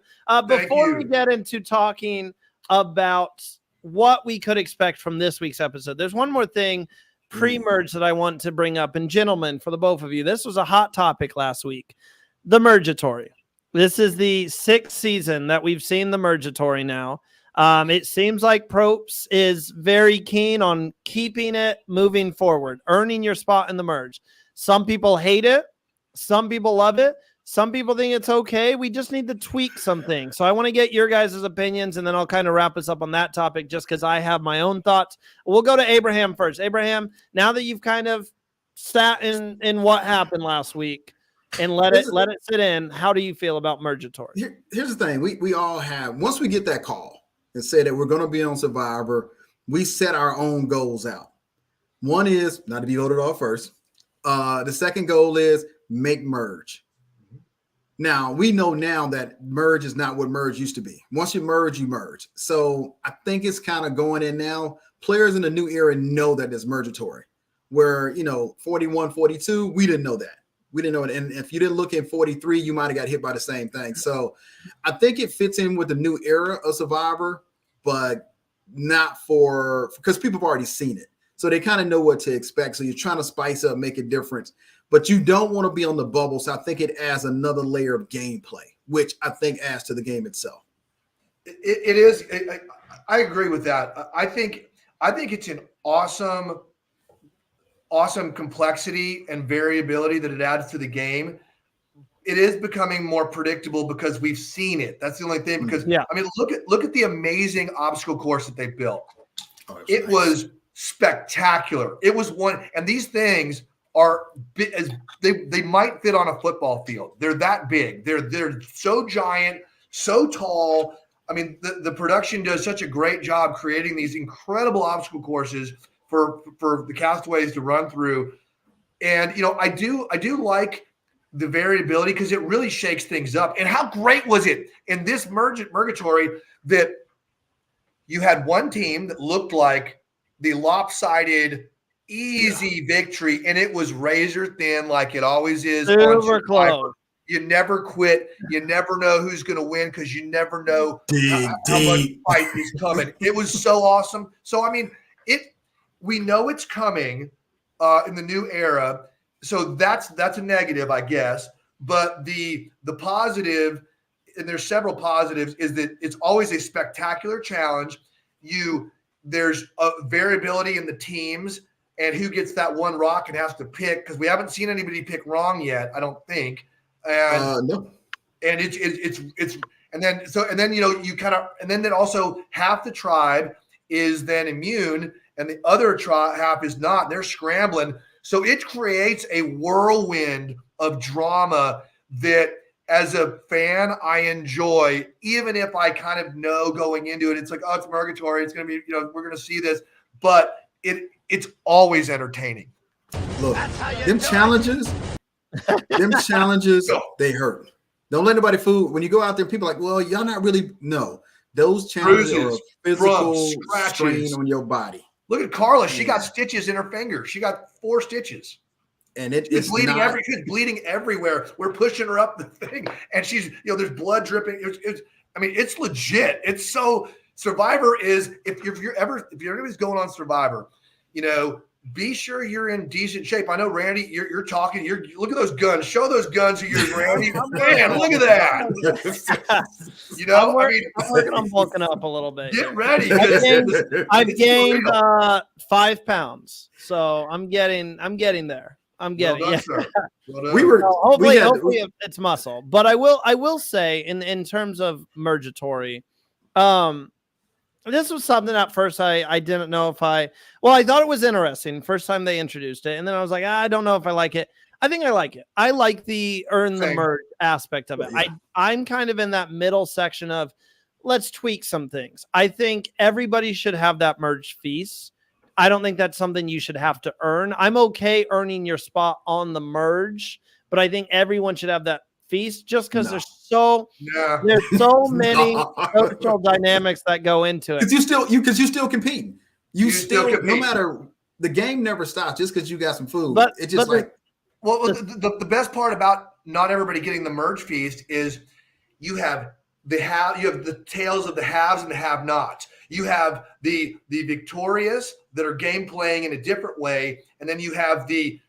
Before we get into talking about what we could expect from this week's episode, there's one more thing pre-merge that I want to bring up. And gentlemen, for the both of you, this was a hot topic last week. The Mergatory. This is the 6th season that we've seen the Mergatory now. It seems like Probst is very keen on keeping it moving forward, earning your spot in the merge. Some people hate it. Some people love it. Some people think it's okay. We just need to tweak some things. So I want to get your guys' opinions, and then I'll kind of wrap us up on that topic just because I have my own thoughts. We'll go to Abraham first. Abraham, now that you've kind of sat in what happened last week and let it sit in, how do you feel about Mergatory? Here's the thing. We all have, once we get that call and say that we're going to be on Survivor, we set our own goals out. One is not to be voted off first. The second goal is make merge. Now, we know now that merge is not what merge used to be. Once you merge, you merge. So I think it's kind of going in now. Players in the new era know that it's mergatory. Where, 41, 42, we didn't know that. We didn't know it. And if you didn't look in 43, you might have got hit by the same thing. So I think it fits in with the new era of Survivor, but not because people have already seen it. So they kind of know what to expect. So you're trying to spice up, make a difference. But you don't want to be on the bubble. So I think it adds another layer of gameplay, which I think adds to the game itself. It is. I agree with that. I think it's an awesome complexity and variability that it adds to the game. It is becoming more predictable because we've seen it. That's the only thing. Because I mean, look at the amazing obstacle course that they built. It was spectacular. It was one, and these things are as they might fit on a football field. They're that big. They're so giant, so tall. I mean, the production does such a great job creating these incredible obstacle courses for the castaways to run through. And I do like the variability because it really shakes things up. And how great was it in this Mergatory that you had one team that looked like the lopsided easy victory, and it was razor thin like it always is. Super close. You never quit. You never know who's going to win because you never know how much fight is coming. It was so awesome. So I mean, we know it's coming in the new era. So that's a negative, I guess. But the positive, and there's several positives, is that it's always a spectacular challenge. There's a variability in the teams and who gets that one rock and has to pick, because we haven't seen anybody pick wrong yet, I don't think. And no. And it's and then you kind of, and then also half the tribe is then immune and the other half is not. They're scrambling. So it creates a whirlwind of drama that as a fan, I enjoy, even if I kind of know going into it, it's like, oh, it's Mergatory. It's going to be, we're going to see this, but it's always entertaining. Look, them challenges, they hurt. Don't let anybody fool. When you go out there, people are like, well, y'all not really, no. Those challenges are a physical strain on your body. Look at Carla. She got stitches in her finger. She got 4 stitches. And it's bleeding she's bleeding everywhere. We're pushing her up the thing, and she's, there's blood dripping. It's legit. It's so Survivor is, if anybody's going on Survivor, be sure you're in decent shape. I know, Randy, you're talking. Look at those guns. Show those guns of yours, Randy. Man, look at that. I'm working on bulking up a little bit. Get ready. I've gained 5 pounds, so I'm getting there. Hopefully it's muscle. But I will say in terms of Mergatory, this was something at first I didn't know if I thought it was interesting first time they introduced it, and then I was like, I don't know if I like it. I think I like it. I like the earn the merge aspect of it. I'm kind of in that middle section of let's tweak some things. I think everybody should have that merge feast. I don't think that's something you should have to earn. I'm okay earning your spot on the merge, but I think everyone should have that feast just because there's so many social dynamics that go into it. Because you still competing. You still compete. No matter, the game never stops just because you got some food. But it's just the best part about not everybody getting the merge feast is you have the tales of the haves and the have-nots. You have the victorious that are game playing in a different way, and then you have the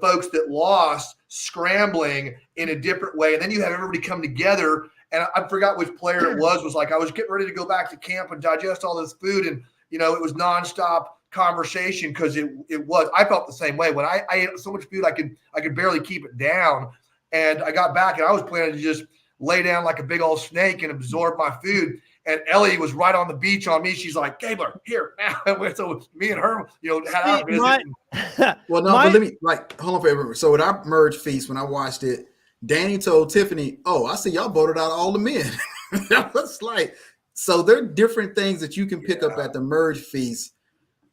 folks that lost scrambling in a different way, and then you have everybody come together. And I forgot which player it was like, I was getting ready to go back to camp and digest all this food, and it was nonstop conversation because I felt the same way when I ate so much food I could barely keep it down, and I got back and I was planning to just lay down like a big old snake and absorb my food. And Ellie was right on the beach on me. She's like, Gabler, here now. And so me and her, had our visit. But let me hold on for everyone. So with our merge feast, when I watched it, Danny told Tiffany, "Oh, I see y'all voted out all the men." That was like, so there are different things that you can pick up at the merge feast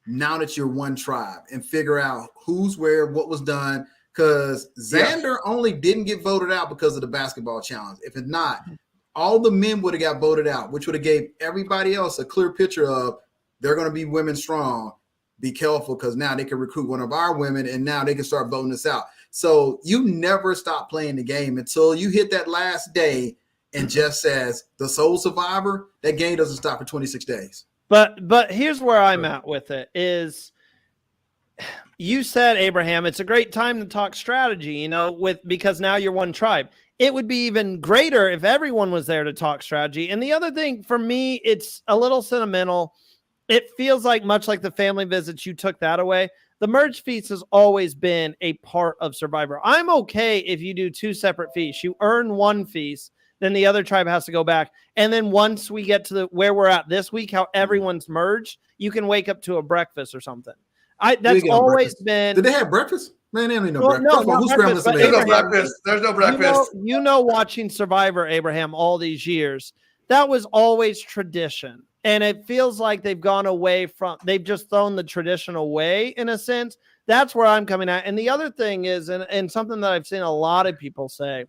now that you're one tribe and figure out who's where, what was done. Because Xander only didn't get voted out because of the basketball challenge. If it's not, all the men would have got voted out, which would have gave everybody else a clear picture of they're going to be women strong. Be careful because now they can recruit one of our women and now they can start voting us out. So you never stop playing the game until you hit that last day and Jeff says the sole survivor, that game doesn't stop for 26 days. But here's where I'm at with it is you said, Abraham, it's a great time to talk strategy, because now you're one tribe. It would be even greater if everyone was there to talk strategy. And the other thing for me, it's a little sentimental. It feels like much like the family visits, you took that away. The merge feast has always been a part of Survivor. I'm okay if you do two separate feasts. You earn one feast, then the other tribe has to go back. And then once we get to where we're at this week, how everyone's merged, you can wake up to a breakfast or something. That's always been. Did they have breakfast? Man, they don't need no breakfast. No, There's no breakfast. There's no breakfast. Watching Survivor, Abraham, all these years, that was always tradition. And it feels like they've gone away from, they've just thrown the tradition away in a sense. That's where I'm coming at. And the other thing is, and something that I've seen a lot of people say,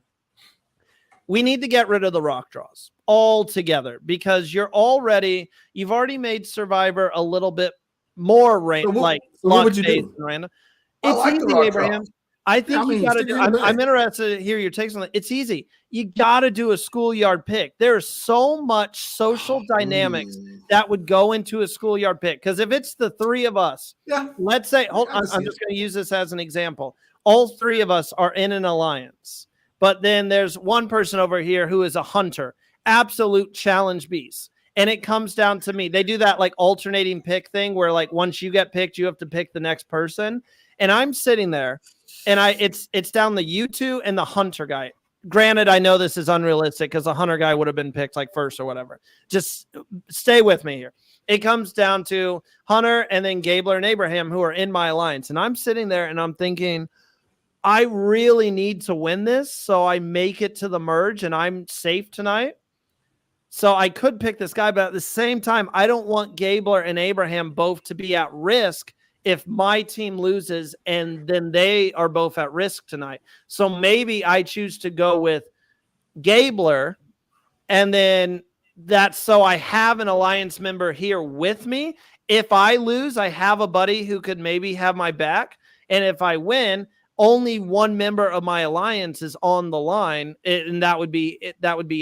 we need to get rid of the rock draws altogether because you've already made Survivor a little bit more what would you do? Random. It's easy, Abraham. I think you got to do. I'm interested to hear your takes on it. It's easy. You got to do a schoolyard pick. There's so much social dynamics that would go into a schoolyard pick. Because if it's the three of us, let's say, I'm just going to use this as an example. All three of us are in an alliance, but then there's one person over here who is a hunter, absolute challenge beast. And it comes down to me. They do that like alternating pick thing where like once you get picked, you have to pick the next person. And I'm sitting there and it's down the you two and the hunter guy. Granted, I know this is unrealistic because the hunter guy would have been picked like first or whatever. Just stay with me here. It comes down to Hunter and then Gabler and Abraham who are in my alliance. And I'm sitting there and I'm thinking, I really need to win this so I make it to the merge and I'm safe tonight. So I could pick this guy, but at the same time, I don't want Gabler and Abraham both to be at risk if my team loses and then they are both at risk tonight. So maybe I choose to go with Gabler and then that's so I have an alliance member here with me. If I lose, I have a buddy who could maybe have my back. And if I win, only one member of my alliance is on the line, and that would be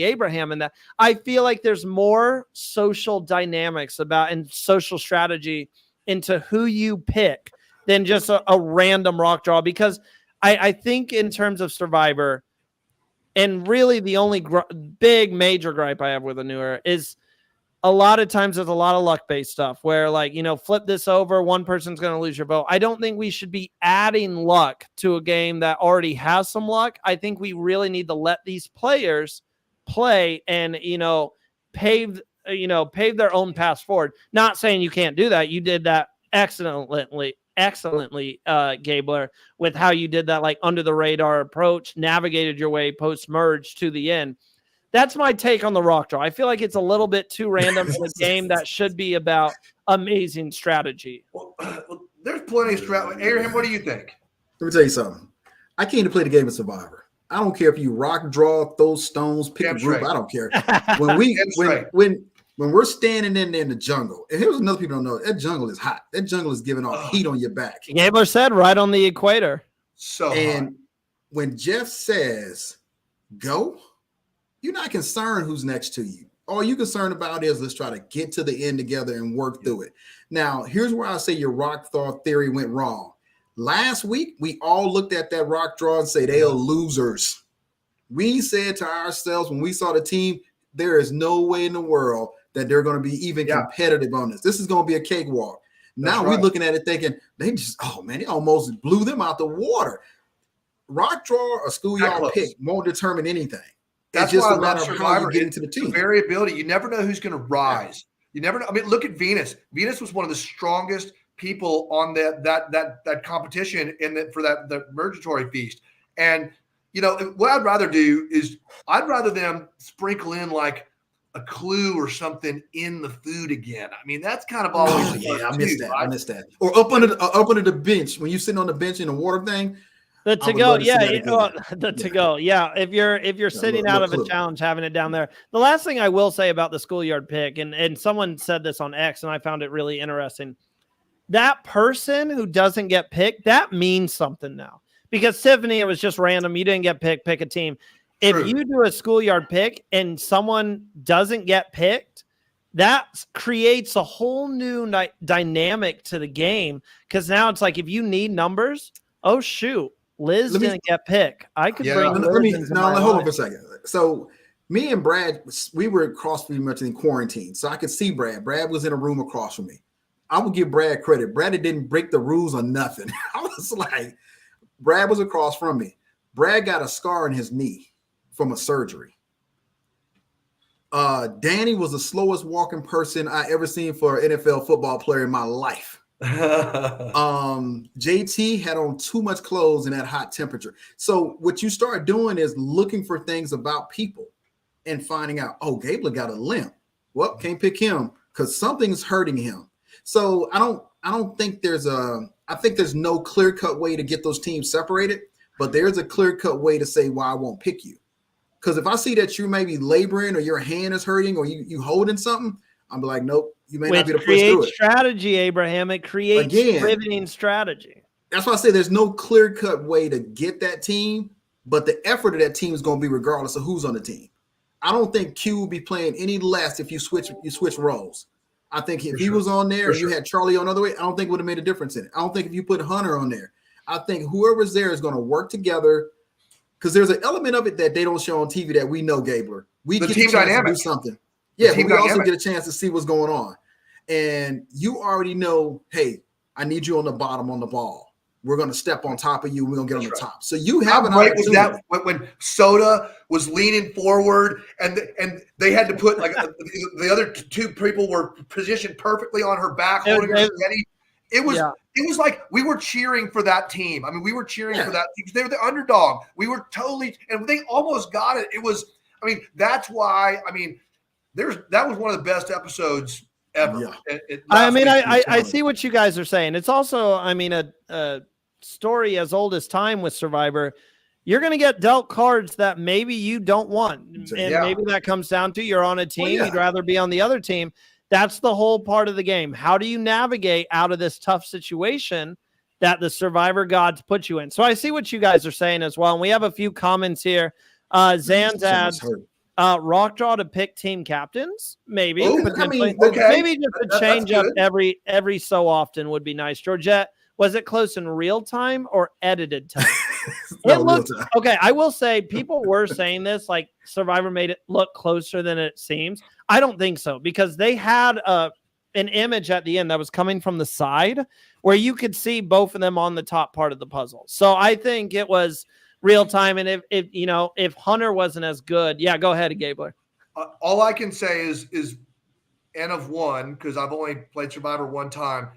Abraham. And that I feel like there's more social dynamics and social strategy into who you pick than just a random rock draw. Because I think in terms of Survivor, and really the only big major gripe I have with the new era is a lot of times there's a lot of luck-based stuff where flip this over, one person's going to lose your vote. I don't think we should be adding luck to a game that already has some luck. I think we really need to let these players play and, pave their own path forward. Not saying you can't do that. You did that excellently, Gabler, with how you did that, like under the radar approach, navigated your way post-merge to the end. That's my take on the rock draw. I feel like it's a little bit too random in a game that should be about amazing strategy. Well, there's plenty of strategy. Abraham, what do you think? Let me tell you something. I came to play the game of Survivor. I don't care if you rock draw, throw stones, pick a group. I don't care. When we're standing in there in the jungle, and here's another people don't know, that jungle is hot. That jungle is giving off heat on your back. Gabler said right on the equator. So when Jeff says go, you're not concerned who's next to you. All you're concerned about is let's try to get to the end together and work through it. Now, here's where I say your rock draw theory went wrong. Last week, we all looked at that rock draw and say they are losers. We said to ourselves when we saw the team, there is no way in the world that they're going to be even competitive on this. This is going to be a cakewalk. Now we're looking at it thinking they almost blew them out the water. Rock draw or schoolyard pick won't determine anything. That's just why a matter of how you get into the team. Variability. You never know who's going to rise. You never know. I mean, look at Venus. Venus was one of the strongest people on that competition for the Mergatory feast. And what I'd rather do is I'd rather them sprinkle in like a clue or something in the food again. I mean, that's kind of always I missed that. Right? I missed that. Or up under the bench when you're sitting on the bench in the water thing. The to go, the to go, yeah. If you're sitting out of a challenge, having it down there. The last thing I will say about the schoolyard pick, and someone said this on X, and I found it really interesting. That person who doesn't get picked, that means something now. Because Tiffany, it was just random. You didn't get picked. Pick a team. If you do a schoolyard pick and someone doesn't get picked, that creates a whole new dynamic to the game. Because now it's like if you need numbers, oh shoot. Liz didn't get picked. I could bring Liz hold on for a second. So me and Brad, we were across pretty much in quarantine. So I could see Brad. Brad was in a room across from me. I would give Brad credit. Brad didn't break the rules or nothing. I was like, Brad was across from me. Brad got a scar in his knee from a surgery. Danny was the slowest walking person I ever seen for an NFL football player in my life. JT had on too much clothes in that hot temperature. So what you start doing is looking for things about people and finding out, Gabler got a limp. Well, can't pick him because something's hurting him. So I don't think I think there's no clear-cut way to get those teams separated, but there's a clear-cut way to say why I won't pick you. Because if I see that you may be laboring or your hand is hurting or you holding something, I'm like, nope. You may not be able to push through it. Strategy, Abraham. It creates riveting strategy. That's why I say there's no clear-cut way to get that team, but the effort of that team is going to be regardless of who's on the team. I don't think Q will be playing any less if you switch roles. I think if he was on there and you had Charlie on another way, I don't think it would have made a difference in it. I don't think if you put Hunter on there, I think whoever's there is going to work together because there's an element of it that they don't show on TV that we know, Gabler. We get a chance to do something. Yeah, but we also get a chance to see what's going on. And you already know, hey, I need you on the bottom on the ball. We're going to step on top of you. We're going to get on the top. So you have an opportunity. Was that when Soda was leaning forward and they had to put like the other two people were positioned perfectly on her back, holding her steady. It was like we were cheering for that team. I mean, we were cheering for that team. They were the underdog. We were totally, and they almost got it. It was, I mean, that's why, I mean, that was one of the best episodes ever. Yeah. I see what you guys are saying. It's also, I mean, a story as old as time with Survivor. You're going to get dealt cards that maybe you don't want. And maybe that comes down to you're on a team. You'd rather be on the other team. That's the whole part of the game. How do you navigate out of this tough situation that the Survivor gods put you in? So I see what you guys are saying as well. And we have a few comments here. Zanz adds, rock draw to pick team captains, maybe. Maybe just a change up every so often would be nice. Georgette, was it close in real time or edited time? Okay. I will say people were saying this, like Survivor made it look closer than it seems. I don't think so because they had an image at the end that was coming from the side where you could see both of them on the top part of the puzzle. So I think it was real time. And if Hunter wasn't as good, go ahead, Gabler. All I can say is N of one, because I've only played Survivor one time.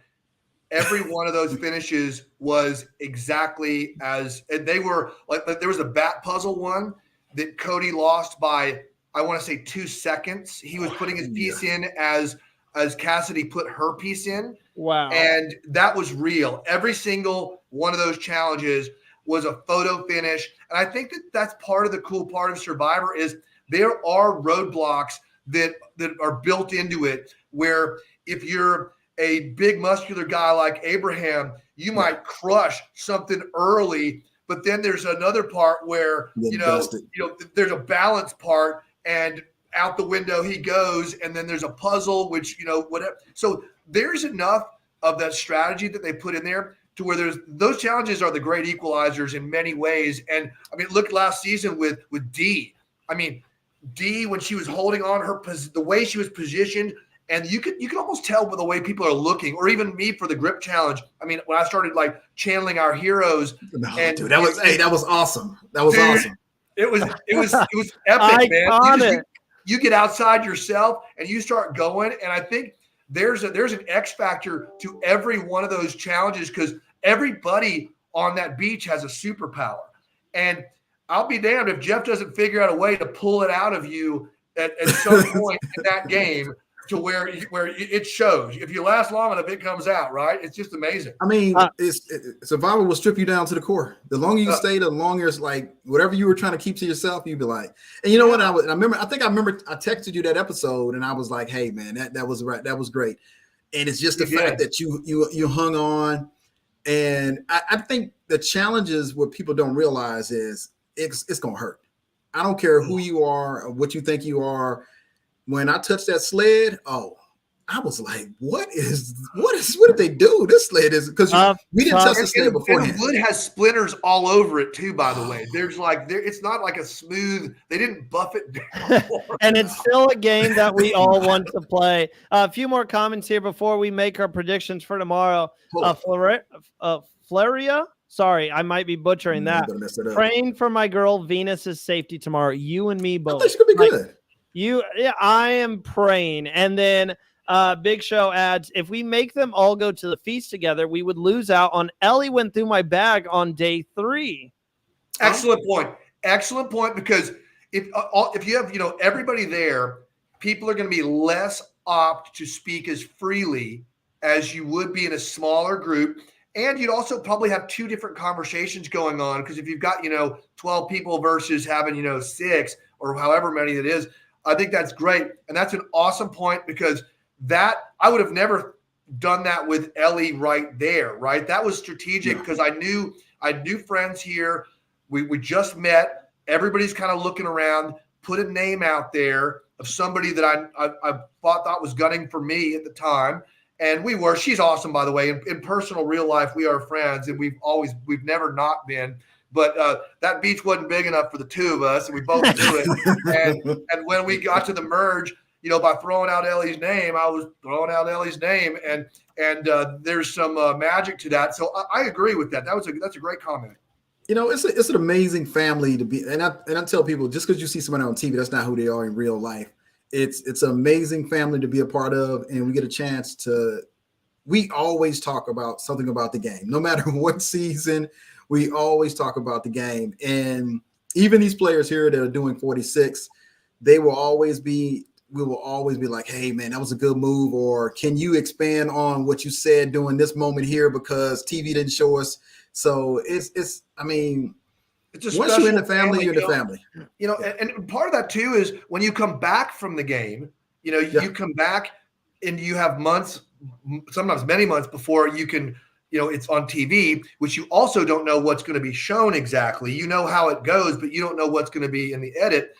Every one of those finishes was exactly and they were like there was a bat puzzle one that Cody lost by I want to say 2 seconds. He was putting his piece in as Cassidy put her piece in. Wow. And that was real. Every single one of those challenges was a photo finish. And I think that that's part of the cool part of Survivor is there are roadblocks that are built into it where if you're a big muscular guy like Abraham, you might crush something early, but then there's another part where there's a balance part and out the window he goes, and then there's a puzzle, which whatever. So there's enough of that strategy that they put in there to where those challenges are the great equalizers in many ways. And I mean, look last season with Dee. I mean, Dee, when she was holding on the way she was positioned, and you could almost tell by the way people are looking, or even me for the grip challenge. I mean, when I started like channeling our heroes, dude, that was awesome. That was awesome. It was epic, man. You get outside yourself and you start going, and I think there's an X factor to every one of those challenges because everybody on that beach has a superpower, and I'll be damned if Jeff doesn't figure out a way to pull it out of you at some point in that game to where it shows. If you last long enough, it comes out, right? It's just amazing. I mean, Survivor will strip you down to the core. The longer you stay, the longer it's like whatever you were trying to keep to yourself, you'd be like, and you know what? I remember I texted you that episode and I was like, hey man, that was right. That was great. And it's just the fact that you hung on. And I think the challenges, what people don't realize is it's going to hurt. I don't care who you are or what you think you are. When I touched that sled, I was like, what did they do? This sled is because we didn't touch the sled beforehand. And wood has splinters all over it too, by the way. It's not like a smooth, they didn't buff it down. And it's still a game that we all want to play. A few more comments here before we make our predictions for tomorrow. Flaria, sorry, I might be butchering that. Praying for my girl Venus's safety tomorrow. You and me both. I think she could be good. I am praying. And then Big Show adds, if we make them all go to the feast together, we would lose out on Ellie went through my bag on day 3. Excellent point. Because if you have everybody there, people are going to be less apt to speak as freely as you would be in a smaller group. And you'd also probably have 2 different conversations going on because if you've got 12 people versus having 6 or however many it is, I think that's great. And that's an awesome point because I would have never done that with Ellie right there, right? That was strategic because I knew friends here. We just met. Everybody's kind of looking around, put a name out there of somebody that I thought was gunning for me at the time. And she's awesome, by the way. In personal real life, we are friends and we've never not been. But that beach wasn't big enough for the 2 of us, and we both knew it. And when we got to the merge, by throwing out Ellie's name, I was throwing out Ellie's name, and there's some magic to that. So I agree with that. That's a great comment. It's an amazing family to be, and I tell people just because you see somebody on TV, that's not who they are in real life. It's an amazing family to be a part of, and we get a chance to. We always talk about something about the game, no matter what season. We always talk about the game, and even these players here that are doing 46, we will always be like, hey man, that was a good move. Or can you expand on what you said during this moment here? Because TV didn't show us. So it's once you're in the family, you're in the family. And part of that too is when you come back from the game, you come back and you have months, sometimes many months before you can, it's on TV, which you also don't know what's going to be shown exactly. You know how it goes, but you don't know what's going to be in the edit.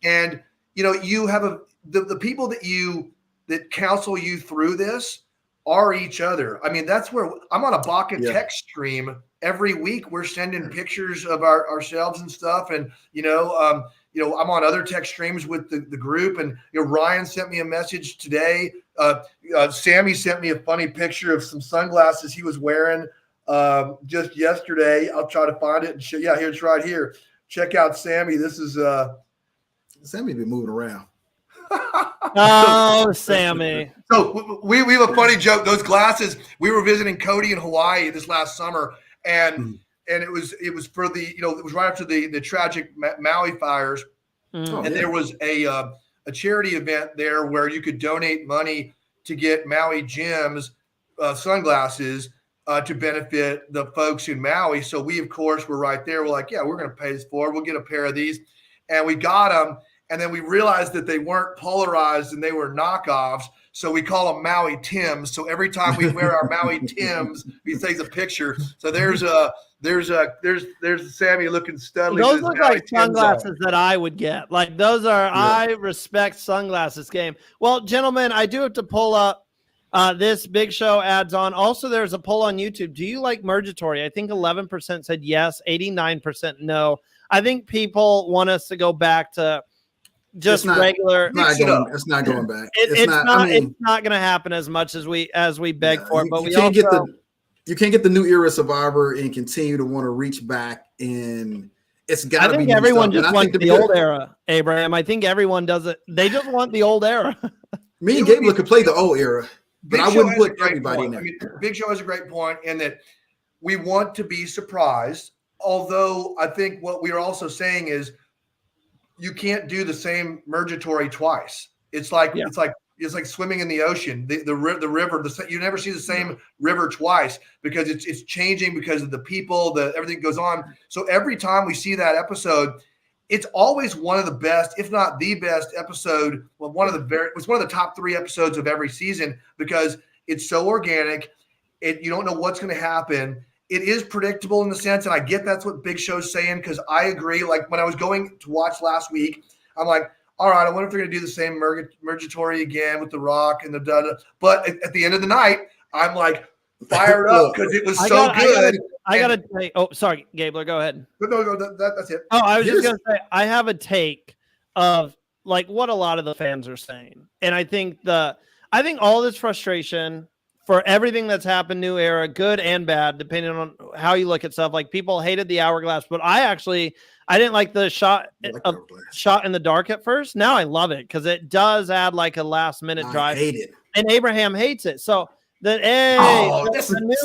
And, you have the people that counsel you through this are each other. I mean, that's where I'm on a Baca text stream every week. We're sending pictures of ourselves and stuff. And, I'm on other text streams with the group, and Ryan sent me a message today. Sammy sent me a funny picture of some sunglasses he was wearing just yesterday. I'll try to find it and show. Yeah, here's right here. Check out Sammy. This is Sammy been moving around. Oh, Sammy. So we have a funny joke. Those glasses. We were visiting Cody in Hawaii this last summer, and it was for the it was right after the tragic Maui fires. and there was a charity event there where you could donate money to get Maui Jim's sunglasses to benefit the folks in Maui. So we, of course, were right there. We're like, yeah, we're going to pay this forward. We'll get a pair of these. And we got them. And then we realized that they weren't polarized and they were knockoffs. So we call them Maui Tims. So every time we wear our Maui Tims, we take a picture. So there's Sammy looking studly. Those look like sunglasses that I would get. Like those are, I respect sunglasses game. Well, gentlemen, I do have to pull up this Big Show adds on. Also, there's a poll on YouTube. Do you like Mergatory? I think 11% said yes, 89% no. I think people want us to go back to just regular. It's not going back. It's not going to happen as much as we beg for it. But you can't get the new era Survivor and continue to want to reach back. And it's got to be. I think everyone just wants the old era, Abraham. I think everyone does it. They just want the old era. Me and Gabler could play the old era, but I wouldn't put everybody in there. I mean, Big Show has a great point in that we want to be surprised. Although I think what we are also saying is you can't do the same Mergatory twice. It's like swimming in the ocean. The river. You never see the same river twice because it's changing because of the people. Everything goes on. So every time we see that episode, it's always one of the best, if not the best episode. Well, it was one of the top 3 episodes of every season because it's so organic. You don't know what's going to happen. It is predictable in the sense, and I get that's what Big Show's saying because I agree. Like when I was going to watch last week, I'm like, all right, I wonder if they're going to do the same Mergatory again with The Rock and the da-da. But at the end of the night, I'm like fired up because it was so good. I got to say, oh, sorry, Gabler, go ahead. No, that's it. Oh, I was just going to say, I have a take of like what a lot of the fans are saying. And I think all this frustration for everything that's happened, new era, good and bad, depending on how you look at stuff. Like people hated the hourglass, but I didn't like the shot in the dark at first. Now I love it because it does add like a last minute drive. I hate it. And Abraham hates it. So the new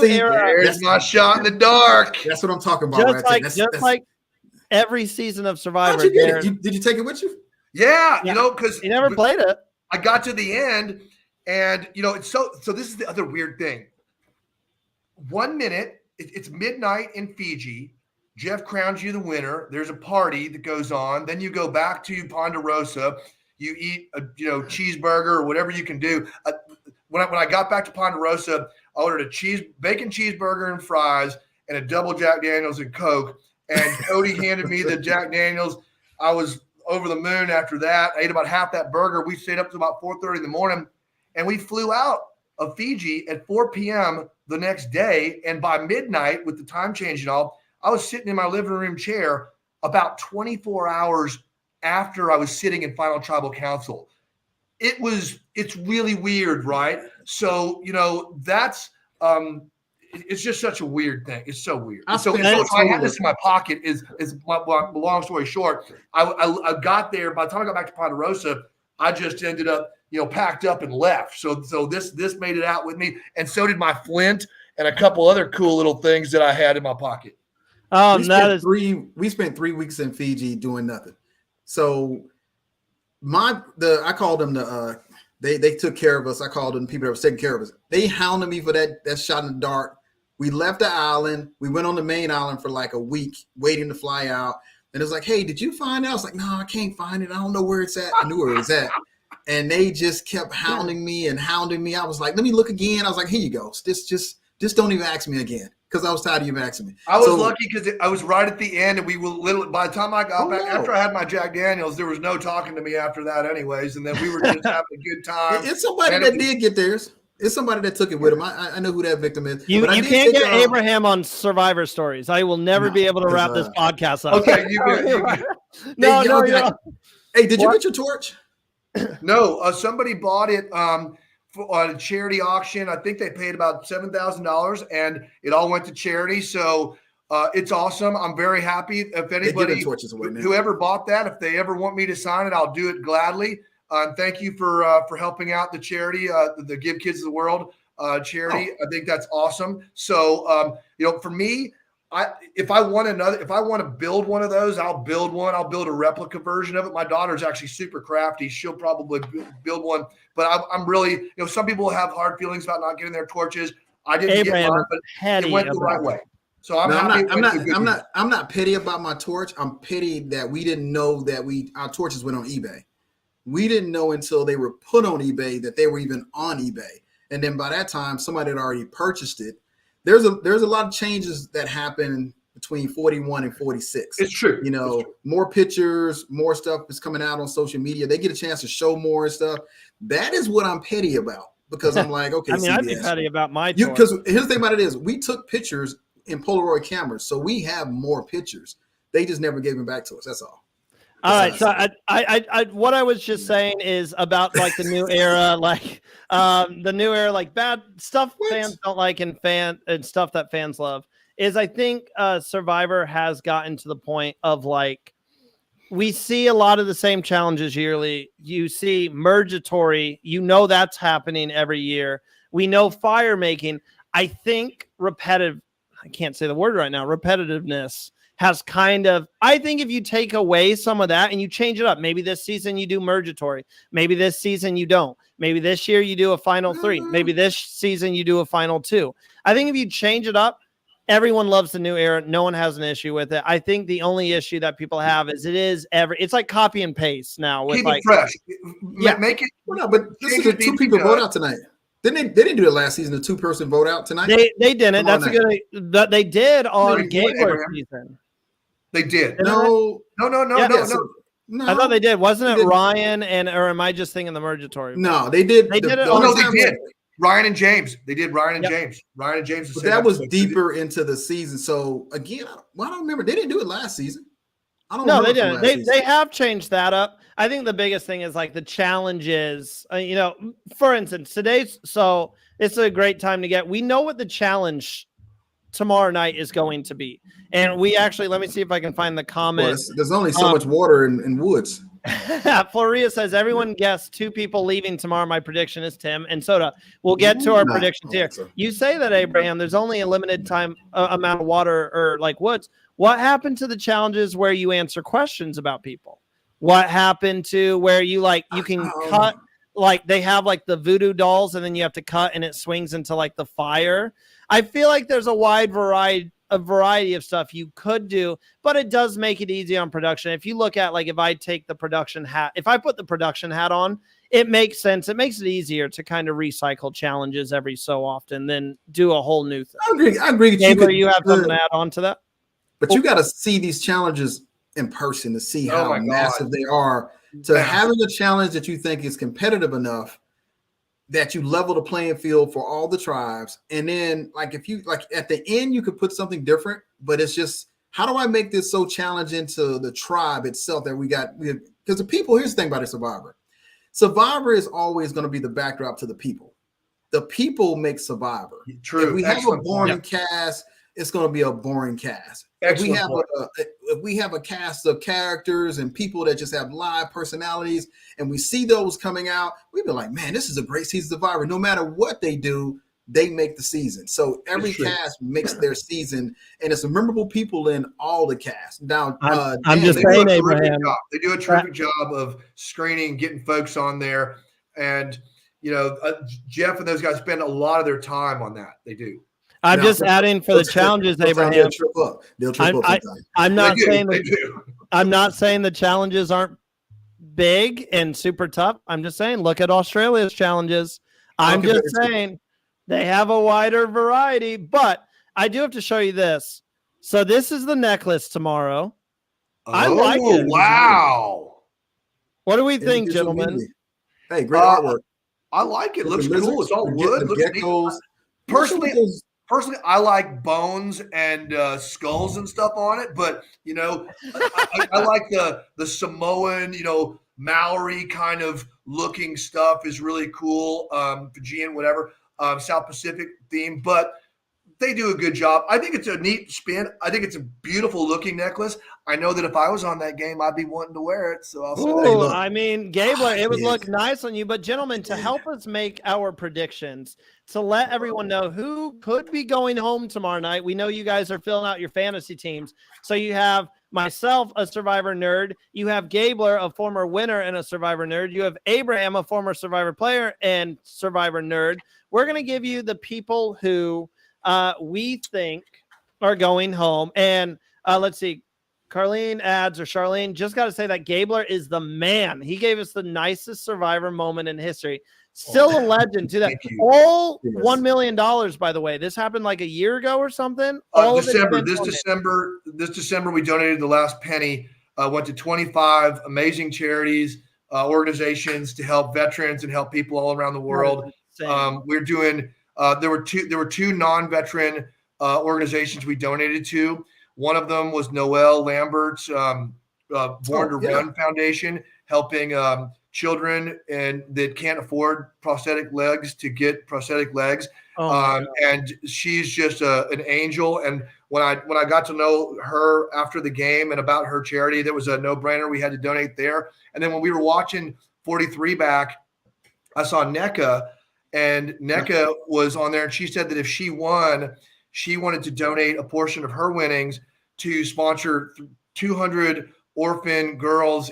era. There's my shot in the dark. That's what I'm talking about. Like every season of Survivor. How'd you get it? Did you take it with you? Yeah. because you never played it. I got to the end. And, it's so this is the other weird thing. 1 minute, it's midnight in Fiji. Jeff crowns you the winner. There's a party that goes on. Then you go back to Ponderosa. You eat a cheeseburger or whatever you can do. When I got back to Ponderosa, I ordered a bacon cheeseburger and fries and a double Jack Daniels and Coke. And Cody handed me the Jack Daniels. I was over the moon after that. I ate about half that burger. We stayed up to about 4:30 in the morning. And we flew out of Fiji at 4 p.m. the next day. And by midnight, with the time change and all, I was sitting in my living room chair about 24 hours after I was sitting in Final Tribal Council. It's really weird, right? So, that's it's just such a weird thing. It's so weird. So I had this in my pocket is my long story short. I got there. By the time I got back to Ponderosa, I just ended up packed up and left. So this made it out with me. And so did my flint and a couple other cool little things that I had in my pocket. We spent 3 weeks in Fiji doing nothing. So I called them they took care of us. I called them people that was taking care of us. They hounded me for that shot in the dark. We left the island. We went on the main island for like a week waiting to fly out. And it was like, hey, did you find it? I was like, no, I can't find it. I don't know where it's at. I knew where it was at. And they just kept hounding me. I was like, let me look again. I was like, here you go. Just don't even ask me again. Because I was tired of you asking me. I was lucky because I was right at the end, and we were literally, by the time I got back, after I had my Jack Daniels, there was no talking to me after that anyways. And then we were just having a good time. It's somebody that did get theirs. It's somebody that took it with him. I know who that victim is. You can't get Abraham on Survivor stories. I will never be able to wrap this podcast up. Okay, No. Hey, did you get your torch? No, somebody bought it on a charity auction. I think they paid about $7,000, and it all went to charity. So it's awesome. I'm very happy. If anybody, whoever bought that, if they ever want me to sign it, I'll do it gladly. Thank you for helping out the charity, the Give Kids the World charity. I think that's awesome. So, for me, if I want to build one of those, I'll build one. I'll build a replica version of it. My daughter's actually super crafty. She'll probably build one. But I'm really, some people have hard feelings about not getting their torches. I didn't get mine, but it went the right way. So I'm happy. I'm not petty about my torch. I'm petty that we didn't know that our torches went on eBay. We didn't know until they were put on eBay that they were even on eBay. And then by that time, somebody had already purchased it. There's a lot of changes that happen between 41 and 46. It's true. More pictures, more stuff is coming out on social media. They get a chance to show more and stuff. That is what I'm petty about, because I'm like, okay. I mean, I'd be petty about my torch. Because here's the thing about it is we took pictures in Polaroid cameras, so we have more pictures. They just never gave them back to us. That's all. All right, so I what I was just saying is about like the new era, like the new era, like bad stuff fans don't like and stuff that fans love. Is I think Survivor has gotten to the point of like we see a lot of the same challenges yearly. You see Mergatory, that's happening every year. We know fire making. I think repetitive. I can't say the word right now. Repetitiveness has I think if you take away some of that and you change it up, maybe this season you do Mergatory, maybe this season you don't, maybe this year you do a final 3, maybe this season you do a final 2. I think if you change it up, everyone loves the new era. No one has an issue with it. I think the only issue that people have is it's like copy and paste now. With keep it fresh. Yeah, make it. Well, no, but this is 2 people vote out tonight. They didn't do it last season. The 2-person vote out tonight. They didn't. That's a good. That they did on Gabler season. They did. No. I thought they did. Wasn't it Ryan or am I just thinking the Mergatory? No, they did. They did. They did. Ryan and James. They did Ryan and James. Ryan and James. But that was deeper into the season. So again, I don't remember. They didn't do it last season. No, they didn't. They have changed that up. I think the biggest thing is like the challenges. For instance, so it's a great time to get. We know what the challenge tomorrow night is going to be, and we actually let me see if I can find the comment. Well, there's only so much water in woods. Floria says everyone guessed 2 people leaving tomorrow. My prediction is Tim and Soda. We'll get to our predictions here. So. You say that, Abraham, there's only a limited time amount of water or like woods. What happened to the challenges where you answer questions about people? What happened to where you can cut, like they have like the voodoo dolls and then you have to cut and it swings into like the fire? I feel like there's a wide variety of stuff you could do, but it does make it easy on production. If you look at like, if I take the production hat, if I put the production hat on, it makes sense. It makes it easier to kind of recycle challenges every so often than do a whole new thing. I agree. You have something to add on to that? But you got to see these challenges in person to see how massive they are. Having a challenge that you think is competitive enough that you level the playing field for all the tribes. And then like, if you like at the end, you could put something different, but it's just, how do I make this so challenging to the tribe itself that because the people, here's the thing about a Survivor. Survivor is always going to be the backdrop to the people. The people make Survivor. True. If we have a boring cast, it's going to be a boring cast. If we have a cast of characters and people that just have live personalities and we see those coming out, we'd be like, man, this is a great season of Survivor. No matter what they do, they make the season. So every cast makes their season, and it's memorable people in all the cast. Now, I'm just saying, Abraham, they do a terrific job of screening, getting folks on there. And, Jeff and those guys spend a lot of their time on that. They do. I'm just adding for the challenges, Abraham. They'll trip up. I'm not saying I'm not saying the challenges aren't big and super tough. I'm just saying, look at Australia's challenges. I'm just saying they have a wider variety, but I do have to show you this. So this is the necklace tomorrow. I like it. Wow. What do we think, gentlemen? Hey, great artwork. I like it. Looks cool. It's all wood. Looks neat. Personally, I like bones and skulls and stuff on it, but I like the Samoan, Maori kind of looking stuff is really cool. Fijian, whatever, South Pacific theme. But they do a good job. I think it's a neat spin. I think it's a beautiful looking necklace. I know that if I was on that game, I'd be wanting to wear it. So I'll say that. Hey, Ooh, look. I mean, Gabler, it would Yes. look nice on you. But gentlemen, to help us make our predictions, to let everyone know who could be going home tomorrow night, we know you guys are filling out your fantasy teams. So you have myself, a Survivor nerd. You have Gabler, a former winner and a Survivor nerd. You have Abraham, a former Survivor player and Survivor nerd. We're going to give you the people who we think are going home. And let's see. Charlene just got to say that Gabler is the man. He gave us the nicest Survivor moment in history. Still a legend to that. Thank you. All Yes. $1 million, by the way. This happened like a year ago or something. All of it's been donated. This December, we donated the last penny. Went to 25 amazing charities, organizations to help veterans and help people all around the world. We're doing. There were two non-veteran organizations we donated to. One of them was Noelle Lambert's Born to Run Foundation, helping children and that can't afford prosthetic legs to get prosthetic legs. And she's just an angel. And when I got to know her after the game and about her charity, that was a no-brainer. We had to donate there. And then when we were watching 43 back, I saw NECA, and NECA was on there, and she said that if she won, she wanted to donate a portion of her winnings to sponsor 200 orphan girls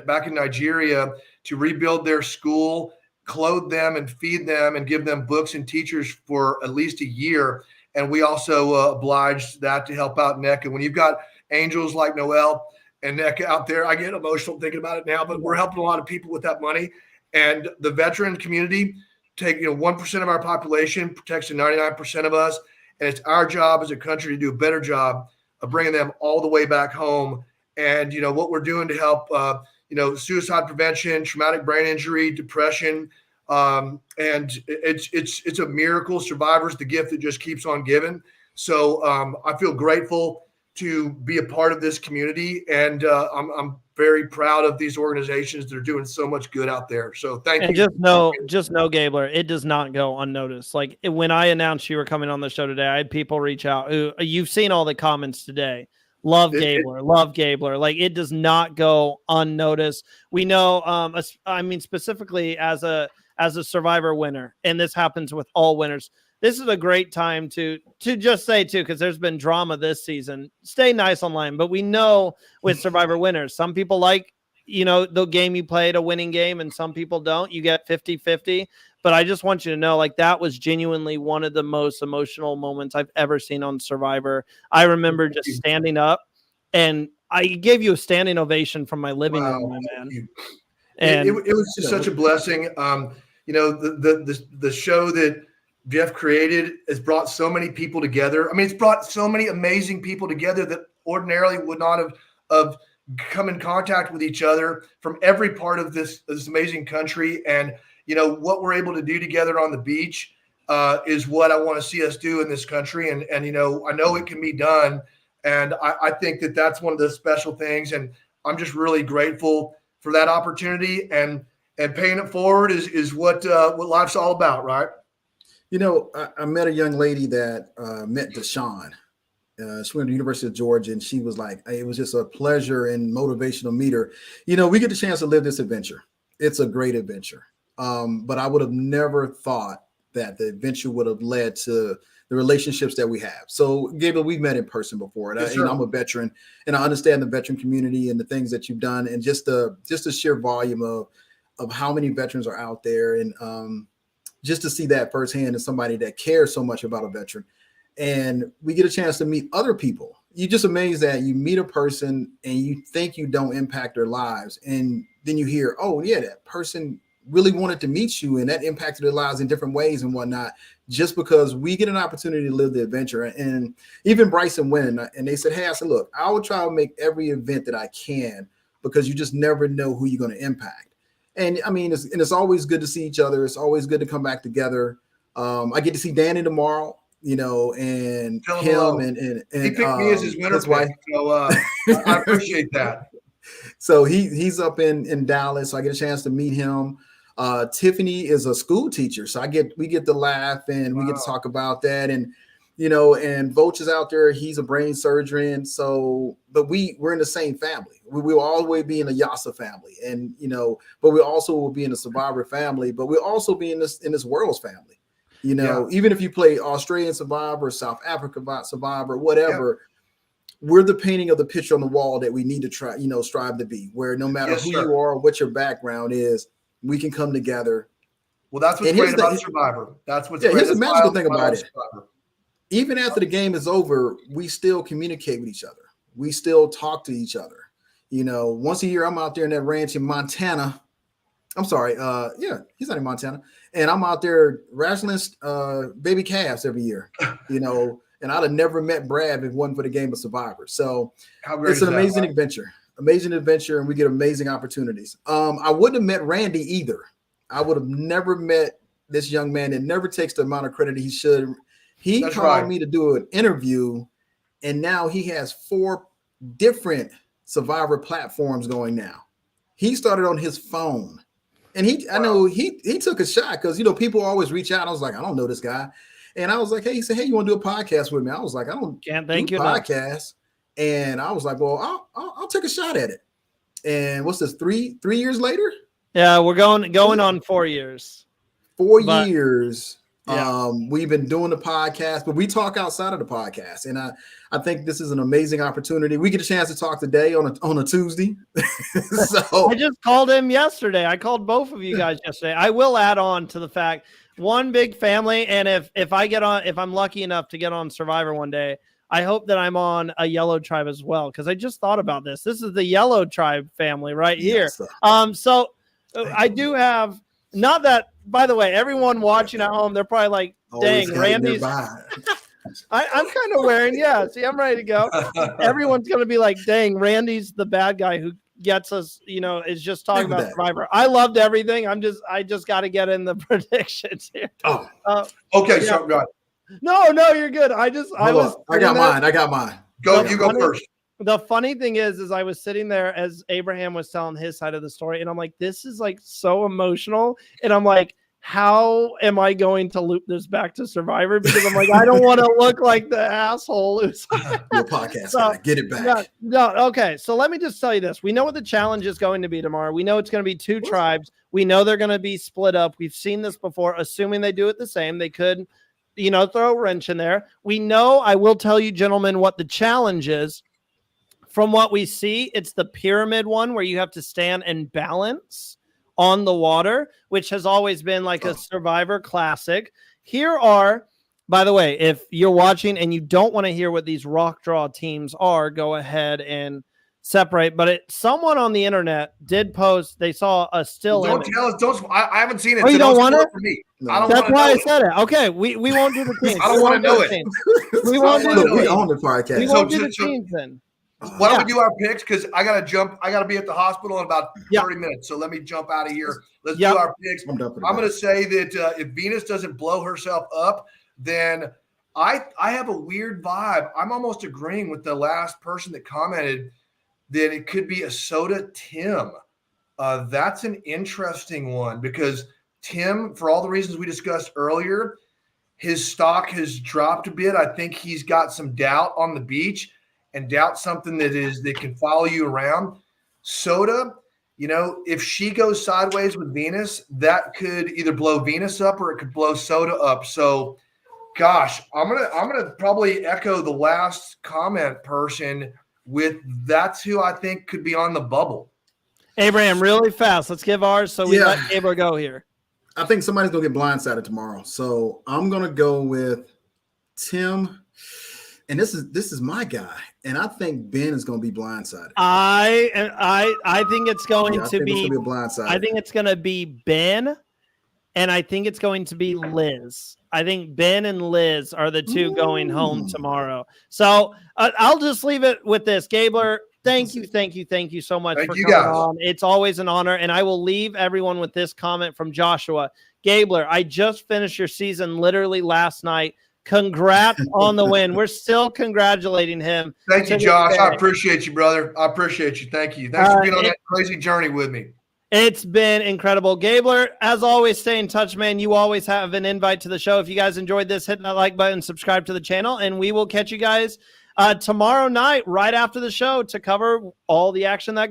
back in Nigeria to rebuild their school, clothe them and feed them and give them books and teachers for at least a year. And we also obliged that to help out NECA. When you've got angels like Noelle and NECA out there, I get emotional thinking about it now, but we're helping a lot of people with that money. And the veteran community take 1% of our population, protects the 99% of us. And it's our job as a country to do a better job of bringing them all the way back home. And, what we're doing to help, suicide prevention, traumatic brain injury, depression. And it's a miracle. Survivor's the gift that just keeps on giving. So I feel grateful to be a part of this community. And I'm very proud of these organizations that are doing so much good out there. So thank you. Just know, Gabler, it does not go unnoticed. Like when I announced you were coming on the show today, I had people reach out who you've seen all the comments today. Love Gabler, love Gabler. Like it does not go unnoticed. We know, specifically as a Survivor winner, and this happens with all winners. This is a great time to just say too, because there's been drama this season. Stay nice online, but we know with Survivor winners, some people like, the game you played, a winning game, and some people don't. You get 50-50. But I just want you to know, like, that was genuinely one of the most emotional moments I've ever seen on Survivor. I remember just standing up, and I gave you a standing ovation from my living room, my man. And it was just such a blessing. The show that Jeff created has brought so many people together. I mean, it's brought so many amazing people together that ordinarily would not have come in contact with each other from every part of this amazing country. And, what we're able to do together on the beach is what I want to see us do in this country. And I know it can be done. And I think that that's one of the special things. And I'm just really grateful for that opportunity, and paying it forward is what life's all about. Right. I met a young lady that met Deshaun. She went to the University of Georgia, and she was like, it was just a pleasure and motivational meet her. We get the chance to live this adventure. It's a great adventure. But I would have never thought that the adventure would have led to the relationships that we have. So, Gabler, we've met in person before, and, I'm a veteran, and I understand the veteran community and the things that you've done, and just the sheer volume of how many veterans are out there, and just to see that firsthand as somebody that cares so much about a veteran. And we get a chance to meet other people. You're just amazed that you meet a person and you think you don't impact their lives. And then you hear, oh yeah, that person really wanted to meet you, and that impacted their lives in different ways and whatnot, just because we get an opportunity to live the adventure. And even Bryson went, and they said, hey, I said, look, I will try to make every event that I can, because you just never know who you're going to impact. And I mean, it's always good to see each other. It's always good to come back together. I get to see Danny tomorrow, and him and he picked me as his winner pick, so I appreciate that. So he's up in Dallas. So I get a chance to meet him. Tiffany is a school teacher, so we get to laugh, and we get to talk about that. And and Voch is out there. He's a brain surgeon. So, but we're in the same family. We will always be in the Yasa family, and but we also will be in the Survivor family. But we'll also be in this world's family. Even if you play Australian Survivor, South Africa Survivor, whatever, we're the painting of the picture on the wall that we need to try, strive to be. Where no matter who you are, what your background is, we can come together. Well, that's what's great about Survivor. That's what's great. Here's the magical thing about it. Even after the game is over, we still communicate with each other. We still talk to each other. Once a year, I'm out there in that ranch in Montana. I'm sorry. He's not in Montana. And I'm out there wrestling baby calves every year, and I'd have never met Brad if it wasn't for the game of Survivor. So it's an amazing adventure, and we get amazing opportunities. I wouldn't have met Randy either. I would have never met this young man that never takes the amount of credit he should. He called me to do an interview, and now he has 4 different Survivor platforms going now. He started on his phone, and I know he took a shot because people always reach out. I was like, I don't know this guy, and I was like, he said, hey, you want to do a podcast with me? I was like, I can't do podcasts, and I was like, well, I'll take a shot at it. And what's this? 3 years later? Yeah, we're going on 4 years. 4 years. Yeah. We've been doing the podcast, but we talk outside of the podcast, and I think this is an amazing opportunity. We get a chance to talk today on a Tuesday. So I just called him yesterday. I called both of you guys yesterday. I will add on to the fact, one big family, and if I'm lucky enough to get on Survivor one day, I hope that I'm on a Yellow Tribe as well, because I just thought about this. This is the Yellow Tribe family right here. Yes, so I do have, not that, by the way, everyone watching at home, they're probably like, dang, Randy's. I'm kind of wearing, see, I'm ready to go. Everyone's going to be like, dang, Randy's the bad guy who gets us, is just talking about Survivor. I loved everything. I just got to get in the predictions here. Okay, so go ahead. No, you're good. I got mine. You go first. The funny thing is I was sitting there as Abraham was telling his side of the story, and I'm like, this is like so emotional. And I'm like, how am I going to loop this back to Survivor? Because I'm like, I don't want to look like the asshole who's your podcast guy. Get it back. Okay. So let me just tell you this. We know what the challenge is going to be tomorrow. We know it's going to be 2 tribes. We know they're going to be split up. We've seen this before, assuming they do it the same. They could, throw a wrench in there. We know, I will tell you, gentlemen, what the challenge is. From what we see, it's the pyramid one where you have to stand and balance on the water, which has always been like a Survivor classic. Here are, by the way, if you're watching and you don't want to hear what these rock draw teams are, go ahead and separate. But someone on the internet did post, they saw a still image. Don't tell us. I haven't seen it. Oh, you don't want it? For me. No. That's why I said it. Okay, we won't do the teams. I don't want to know it. We won't do the teams. We own the podcast. We won't do the teams then. Why don't we do our picks? Because I got to jump. I got to be at the hospital in about 30 minutes. So let me jump out of here. Let's do our picks. I'm going to say that if Venus doesn't blow herself up, then I have a weird vibe. I'm almost agreeing with the last person that commented that it could be a Soda Tim. That's an interesting one because Tim, for all the reasons we discussed earlier, his stock has dropped a bit. I think he's got some doubt on the beach. And doubt something that can follow you around. Soda, if she goes sideways with Venus, that could either blow Venus up or it could blow Soda up. So, gosh, I'm gonna probably echo the last comment person with that's who I think could be on the bubble. Abraham, really fast. Let's give ours so we let Gabler go here. I think somebody's gonna get blindsided tomorrow. So I'm gonna go with Tim. And this is my guy, and I think Ben is going to be blindsided. I think it's going to be blindsided. I think it's going to be Ben, and I think it's going to be Liz. I think Ben and Liz are the 2 going home tomorrow. So I'll just leave it with this. Gabler, thank you so much for coming on. It's always an honor, and I will leave everyone with this comment from Joshua. Gabler, I just finished your season literally last night. Congrats on the win. We're still congratulating him. Thank you, Josh. I appreciate you, brother. I appreciate you. Thank you. Thanks for being on that crazy journey with me. It's been incredible. Gabler, as always, stay in touch, man. You always have an invite to the show. If you guys enjoyed this, hit that like button, subscribe to the channel, and we will catch you guys tomorrow night right after the show to cover all the action that goes.